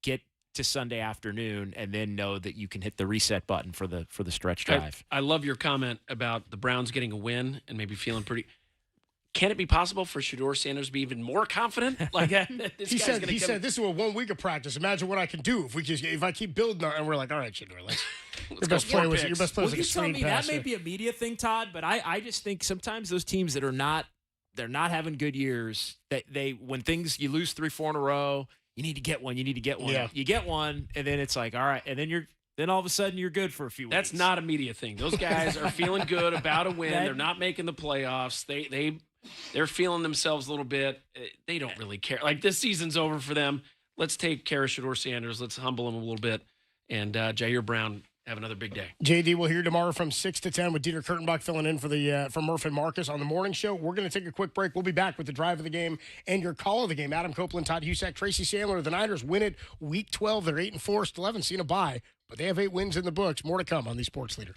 get to Sunday afternoon, and then know that you can hit the reset button for the stretch drive. I love your comment about the Browns getting a win and maybe feeling pretty. Can it be possible for Shedeur Sanders to be even more confident? Like he said, this is a 1 week of practice. Imagine what I can do if I keep building on. And we're like, all right, Shedeur, your best player was like a screen pass. That may be a media thing, Todd, but I just think sometimes those teams that are not. They're not having good years. When you lose 3-4 in a row, you need to get one. Yeah. You get one, and then it's like, all right, and then all of a sudden you're good for a few weeks. That's not a media thing. Those guys are feeling good about a win. They're not making the playoffs. They're feeling themselves a little bit. They don't really care. Like, this season's over for them. Let's take care of Shedeur Sanders. Let's humble him a little bit. And Jair Brown, have another big day. JD will hear tomorrow from 6 to 10 with Dieter Kurtenbach filling in for Murph and Marcus on the morning show. We're going to take a quick break. We'll be back with the drive of the game and your call of the game. Adam Copeland, Todd Husak, Tracy Sandler. The Niners win it week 12. They're 8-4. Still haven't seen a bye, but they have 8 wins in the books. More to come on the Sports Leader.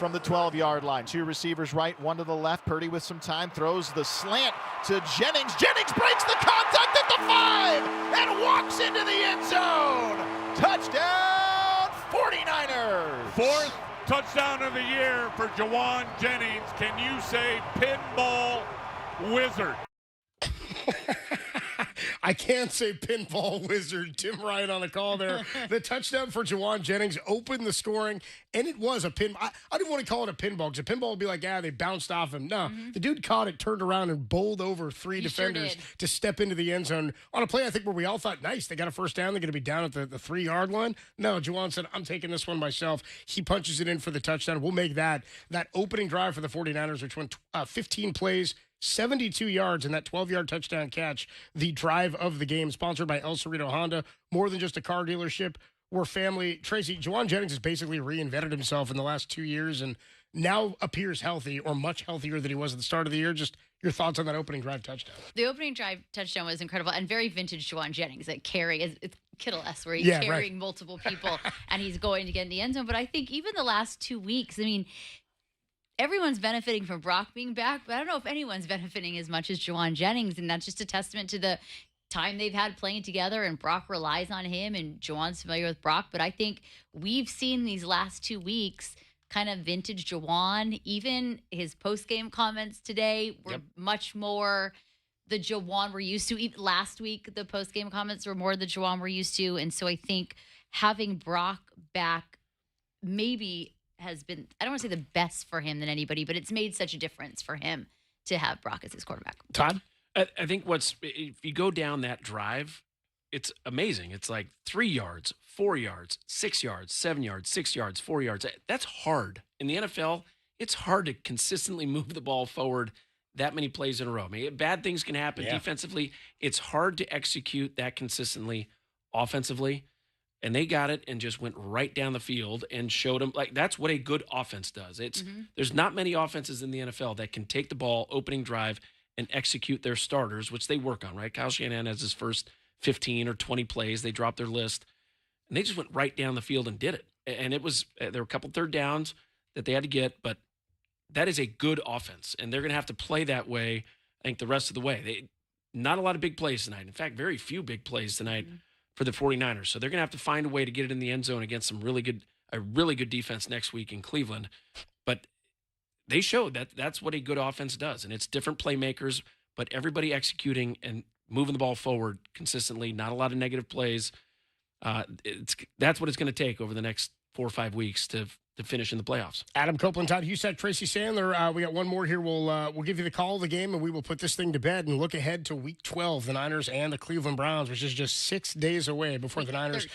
from the 12-yard line. 2 receivers right, 1 to the left. Purdy with some time throws the slant to Jennings. Jennings breaks the contact at the 5 and walks into the end zone. Touchdown, 49ers. 4th touchdown of the year for Juwan Jennings. Can you say pinball wizard? I can't say pinball wizard. Tim Ryan on the call there. The touchdown for Juwan Jennings opened the scoring, and it was a pin. I didn't want to call it a pinball, because a pinball would be like, they bounced off him. No, the dude caught it, turned around, and bowled over 3 defenders to step into the end zone on a play I think where we all thought, nice, they got a first down. They're going to be down at the 3-yard line. No, Juwan said, I'm taking this one myself. He punches it in for the touchdown. We'll make that opening drive for the 49ers, which went 15 plays, 72 yards, and that 12-yard touchdown catch, the drive of the game, sponsored by El Cerrito Honda. More than just a car dealership, we're family. Tracy, Juwan Jennings has basically reinvented himself in the last 2 years and now appears healthy, or much healthier than he was at the start of the year. Just your thoughts on that opening drive touchdown. The opening drive touchdown was incredible and very vintage Juwan Jennings. That carry, it's Kittle-esque, where he's carrying multiple people and he's going to get in the end zone. But I think even the last 2 weeks, I mean, everyone's benefiting from Brock being back, but I don't know if anyone's benefiting as much as Juwan Jennings, and that's just a testament to the time they've had playing together, and Brock relies on him, and Juwan's familiar with Brock. But I think we've seen these last 2 weeks kind of vintage Juwan. Even his post-game comments today were much more the Juwan we're used to. Even last week, the post-game comments were more the Juwan we're used to, and so I think having Brock back maybe has been, I don't want to say the best for him than anybody, but it's made such a difference for him to have Brock as his quarterback. Todd? I think if you go down that drive, it's amazing. It's like 3 yards, 4 yards, 6 yards, 7 yards, 6 yards, 4 yards. That's hard. In the NFL, it's hard to consistently move the ball forward that many plays in a row. I mean, bad things can happen defensively. It's hard to execute that consistently offensively. And they got it and just went right down the field and showed them, like, that's what a good offense does. It's There's not many offenses in the NFL that can take the ball opening drive and execute their starters, which they work on, right? Kyle Shanahan has his first 15 or 20 plays. They dropped their list, and they just went right down the field and did it. And it was, there were a couple third downs that they had to get, but that is a good offense, and they're going to have to play that way, I think, the rest of the way. Not a lot of big plays tonight. In fact, very few big plays tonight for the 49ers. So they're going to have to find a way to get it in the end zone against a really good defense next week in Cleveland. But they showed that that's what a good offense does. And it's different playmakers, but everybody executing and moving the ball forward consistently, not a lot of negative plays. That's what it's going to take over the next 4 or 5 weeks to finish in the playoffs. Adam Copeland, Todd Husak, Tracy Sandler. We got one more here. We'll give you the call of the game, and we will put this thing to bed and look ahead to Week 12, the Niners and the Cleveland Browns, which is just 6 days away before the Niners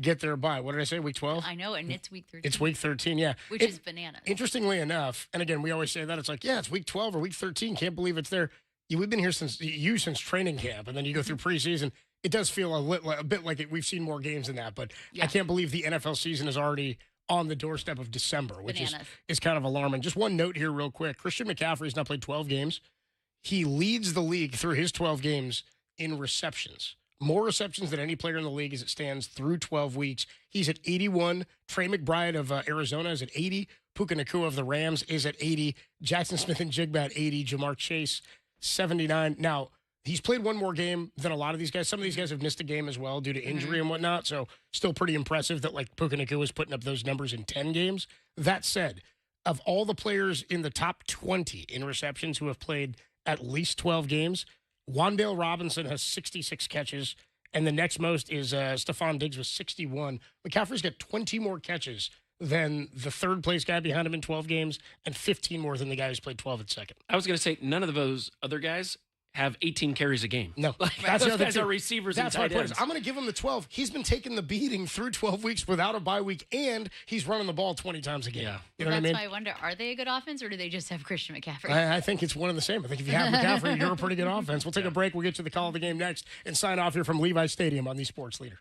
get their bye. What did I say, Week 12? I know, and it's Week 13. It's Week 13, yeah. Which is bananas. Interestingly enough, and again, we always say that, it's like, it's Week 12 or Week 13. Can't believe it's there. We've been here since training camp, and then you go through preseason. It does feel a bit like we've seen more games than that, but I can't believe the NFL season is already on the doorstep of December, which is kind of alarming. Just one note here real quick. Christian McCaffrey has now played 12 games. He leads the league through his 12 games in receptions. More receptions than any player in the league as it stands through 12 weeks. He's at 81. Trey McBride of Arizona is at 80. Puka Nacua of the Rams is at 80. Jackson Smith and Jigba at 80. Jamar Chase, 79. Now, he's played one more game than a lot of these guys. Some of these guys have missed a game as well due to injury and whatnot. So still pretty impressive that Puka Nacua is putting up those numbers in 10 games. That said, of all the players in the top 20 in receptions who have played at least 12 games, Wan'Dale Robinson has 66 catches, and the next most is Stephon Diggs with 61. McCaffrey's got 20 more catches than the third place guy behind him in 12 games and 15 more than the guy who's played 12 at second. I was going to say, none of those other guys have 18 carries a game. No, that's those guys are receivers and tight ends. I'm going to give him the 12. He's been taking the beating through 12 weeks without a bye week, and he's running the ball 20 times a game. Yeah. You know what I mean? That's why I wonder, are they a good offense, or do they just have Christian McCaffrey? I think it's one and the same. I think if you have McCaffrey, you're a pretty good offense. We'll take a break. We'll get to the call of the game next and sign off here from Levi Stadium on the Sports Leader.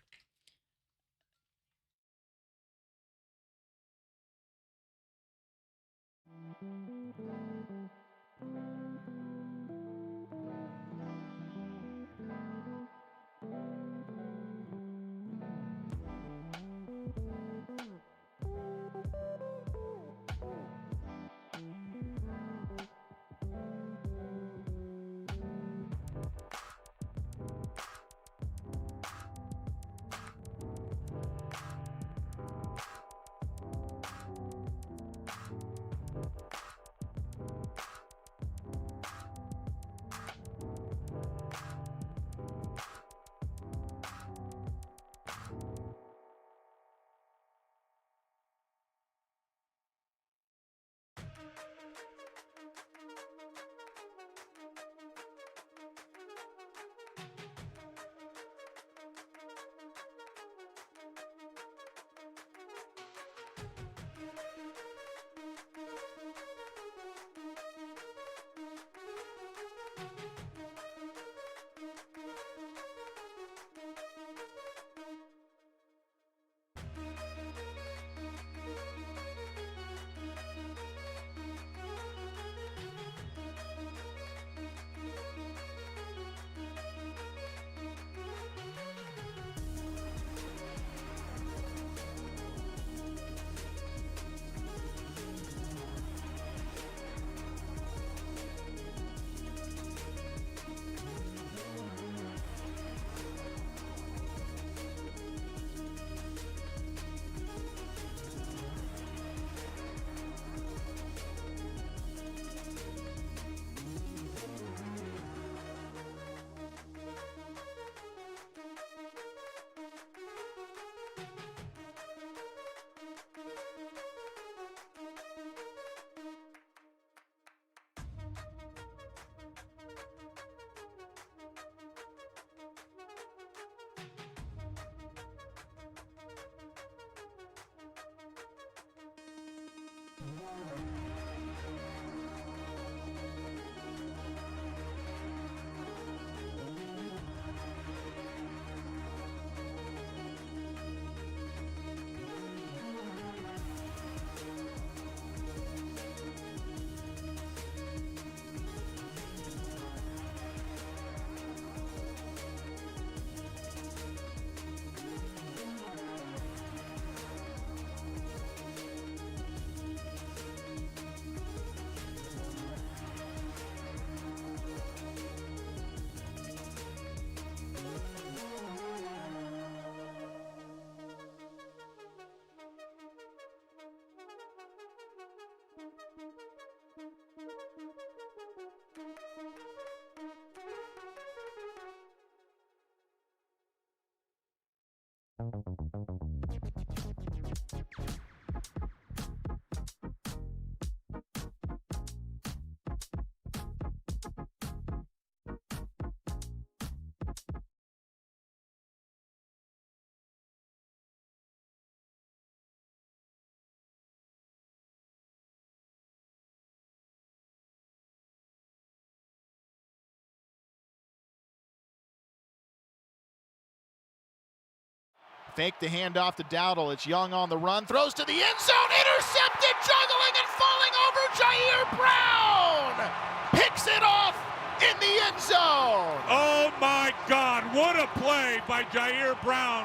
Fake the handoff to Dowdle. It's Young on the run. Throws to the end zone. Intercepted. Juggling and falling over. Jair Brown picks it off in the end zone. Oh, my God. What a play by Jair Brown.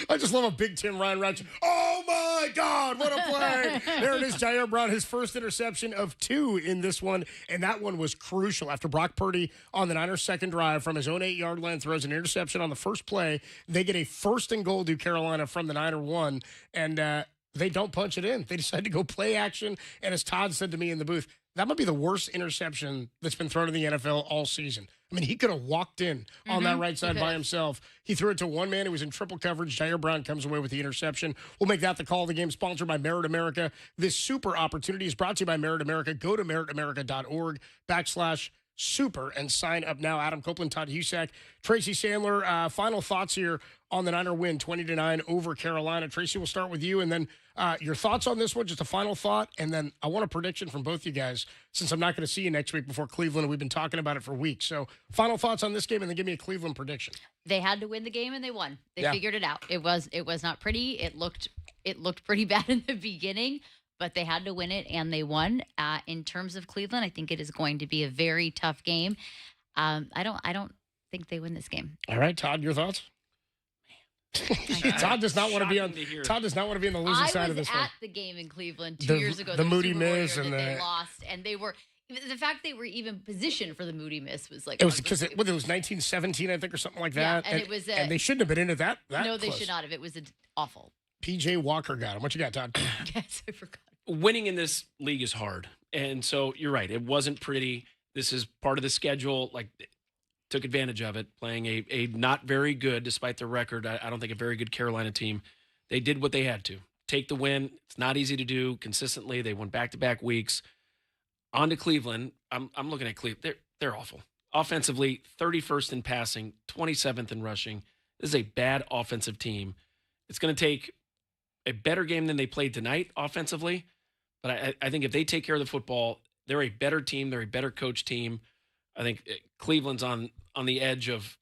I just love a big Tim Ryan reaction. Oh, my God, what a play. There it is, Jair Brown, his first interception of 2 in this one, and that one was crucial. After Brock Purdy on the Niners' second drive from his own 8-yard line throws an interception on the first play, they get a 1st and goal to Carolina from the Niner 1, and they don't punch it in. They decide to go play action, and as Todd said to me in the booth, that might be the worst interception that's been thrown in the NFL all season. I mean, he could have walked in on that right side by himself. He threw it to one man who was in triple coverage. Jair Brown comes away with the interception. We'll make that the call of the game, sponsored by Merit America. This super opportunity is brought to you by Merit America. Go to meritamerica.org/super and sign up now. Adam Copeland, Todd Husak, Tracy Sandler. Final thoughts here on the Niner win, 20-9 over Carolina. Tracy, we'll start with you, and then your thoughts on this one, just a final thought, and then I want a prediction from both you guys, since I'm not going to see you next week before Cleveland, and we've been talking about it for weeks. So final thoughts on this game, and then give me a Cleveland prediction. They had to win the game, and they won. They figured it out. It was not pretty. It looked pretty bad in the beginning, but they had to win it, and they won. In terms of Cleveland, I think it is going to be a very tough game. I don't think they win this game. All right, Todd, your thoughts? Todd does not want to be on. Todd does not want to be on the losing side of this one. I was at the game in Cleveland 2 years ago. The Moody Super Bowl miss year and that they lost, and they were. The fact they were even positioned for the Moody miss was like it was because it was 1917, I think, or something like that. Yeah, and it was. And they shouldn't have been into that. No, they close. should not have. It was awful. PJ Walker got him. What you got, Todd? Yes, I forgot. Winning in this league is hard, and so you're right. It wasn't pretty. This is part of the schedule. Like, took advantage of it, playing a not very good, despite their record. I don't think a very good Carolina team. They did what they had to. Take the win. It's not easy to do consistently. They won back-to-back weeks. On to Cleveland. I'm looking at Cleveland. They're awful. Offensively, 31st in passing, 27th in rushing. This is a bad offensive team. It's going to take a better game than they played tonight offensively. But I think if they take care of the football, they're a better team. They're a better coach team. I think Cleveland's on the edge of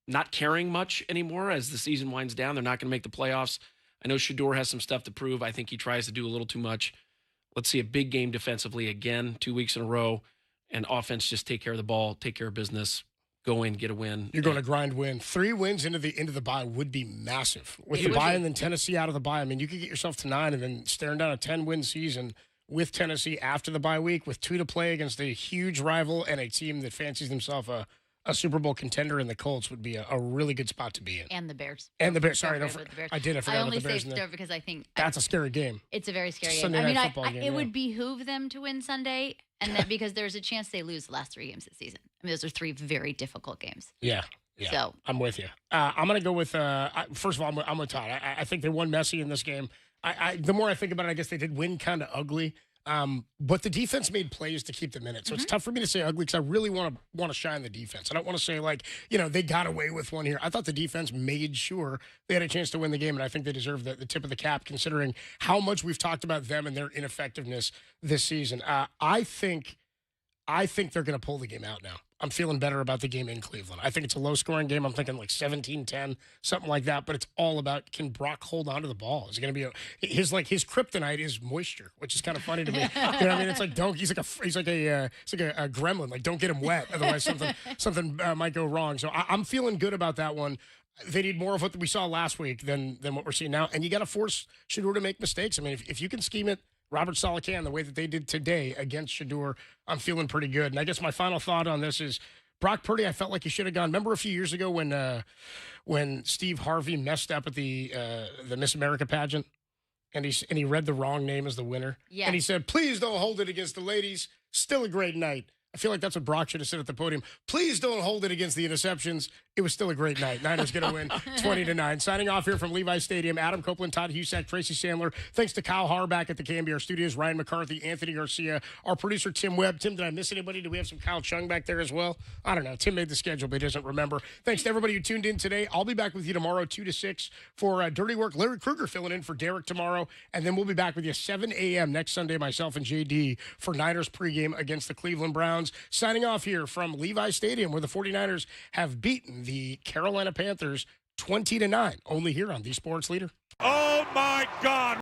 not caring much anymore as the season winds down. They're not going to make the playoffs. I know Shador has some stuff to prove. I think he tries to do a little too much. Let's see a big game defensively again, 2 weeks in a row, and offense just take care of the ball, take care of business, go in, get a win. You're going to grind win. 3 wins into the bye would be massive. With the bye and then Tennessee out of the bye, I mean, you could get yourself to 9 and then staring down a 10-win season with Tennessee after the bye week with 2 to play against a huge rival and a team that fancies themselves a Super Bowl contender in the Colts would be a really good spot to be in. And the Bears. And the Bears. Sorry, I forgot about the Bears. I forgot about the Bears. I only say because I think that's a scary game. It's a very scary game. Sunday night football game, it would behoove them to win Sunday, and that because there's a chance they lose the last 3 games this season. I mean, those are 3 very difficult games. Yeah. So I'm with you. I'm going to go with. First of all, I'm with Todd. I think they won messy in this game. The more I think about it, I guess they did win kind of ugly. But the defense made plays to keep them in it. So it's tough for me to say ugly because I really want to shine the defense. I don't want to say like, they got away with one here. I thought the defense made sure they had a chance to win the game, and I think they deserve the tip of the cap considering how much we've talked about them and their ineffectiveness this season. I think they're going to pull the game out now. I'm feeling better about the game in Cleveland. I think it's a low-scoring game. I'm thinking like 17-10, something like that. But it's all about, can Brock hold on to the ball? Is it going to be his kryptonite is moisture, which is kind of funny to me. You know what I mean? It's like he's like a gremlin. Like, don't get him wet, otherwise something might go wrong. So I'm feeling good about that one. They need more of what we saw last week than what we're seeing now. And you got to force Shedeur to make mistakes. I mean, if you can scheme it Robert Saleh can the way that they did today against Shedeur, I'm feeling pretty good. And I guess my final thought on this is Brock Purdy, I felt like he should have gone. Remember a few years ago when Steve Harvey messed up at the Miss America pageant? And he read the wrong name as the winner. Yeah. And he said, please don't hold it against the ladies. Still a great night. I feel like that's what Brock should have said at the podium. Please don't hold it against the interceptions. It was still a great night. Niners going to win 20-9. Signing off here from Levi Stadium, Adam Copeland, Todd Husak, Tracy Sandler. Thanks to Kyle Harback at the KNBR Studios, Ryan McCarthy, Anthony Garcia, our producer, Tim Webb. Tim, did I miss anybody? Do we have some Kyle Chung back there as well? I don't know. Tim made the schedule, but he doesn't remember. Thanks to everybody who tuned in today. I'll be back with you tomorrow, 2 to 6 for Dirty Work. Larry Kruger filling in for Derek tomorrow. And then we'll be back with you 7 a.m. next Sunday, myself and JD, for Niners pregame against the Cleveland Browns. Signing off here from Levi Stadium, where the 49ers have beaten the Carolina Panthers 20-9, only here on the Sports Leader. Oh, my God.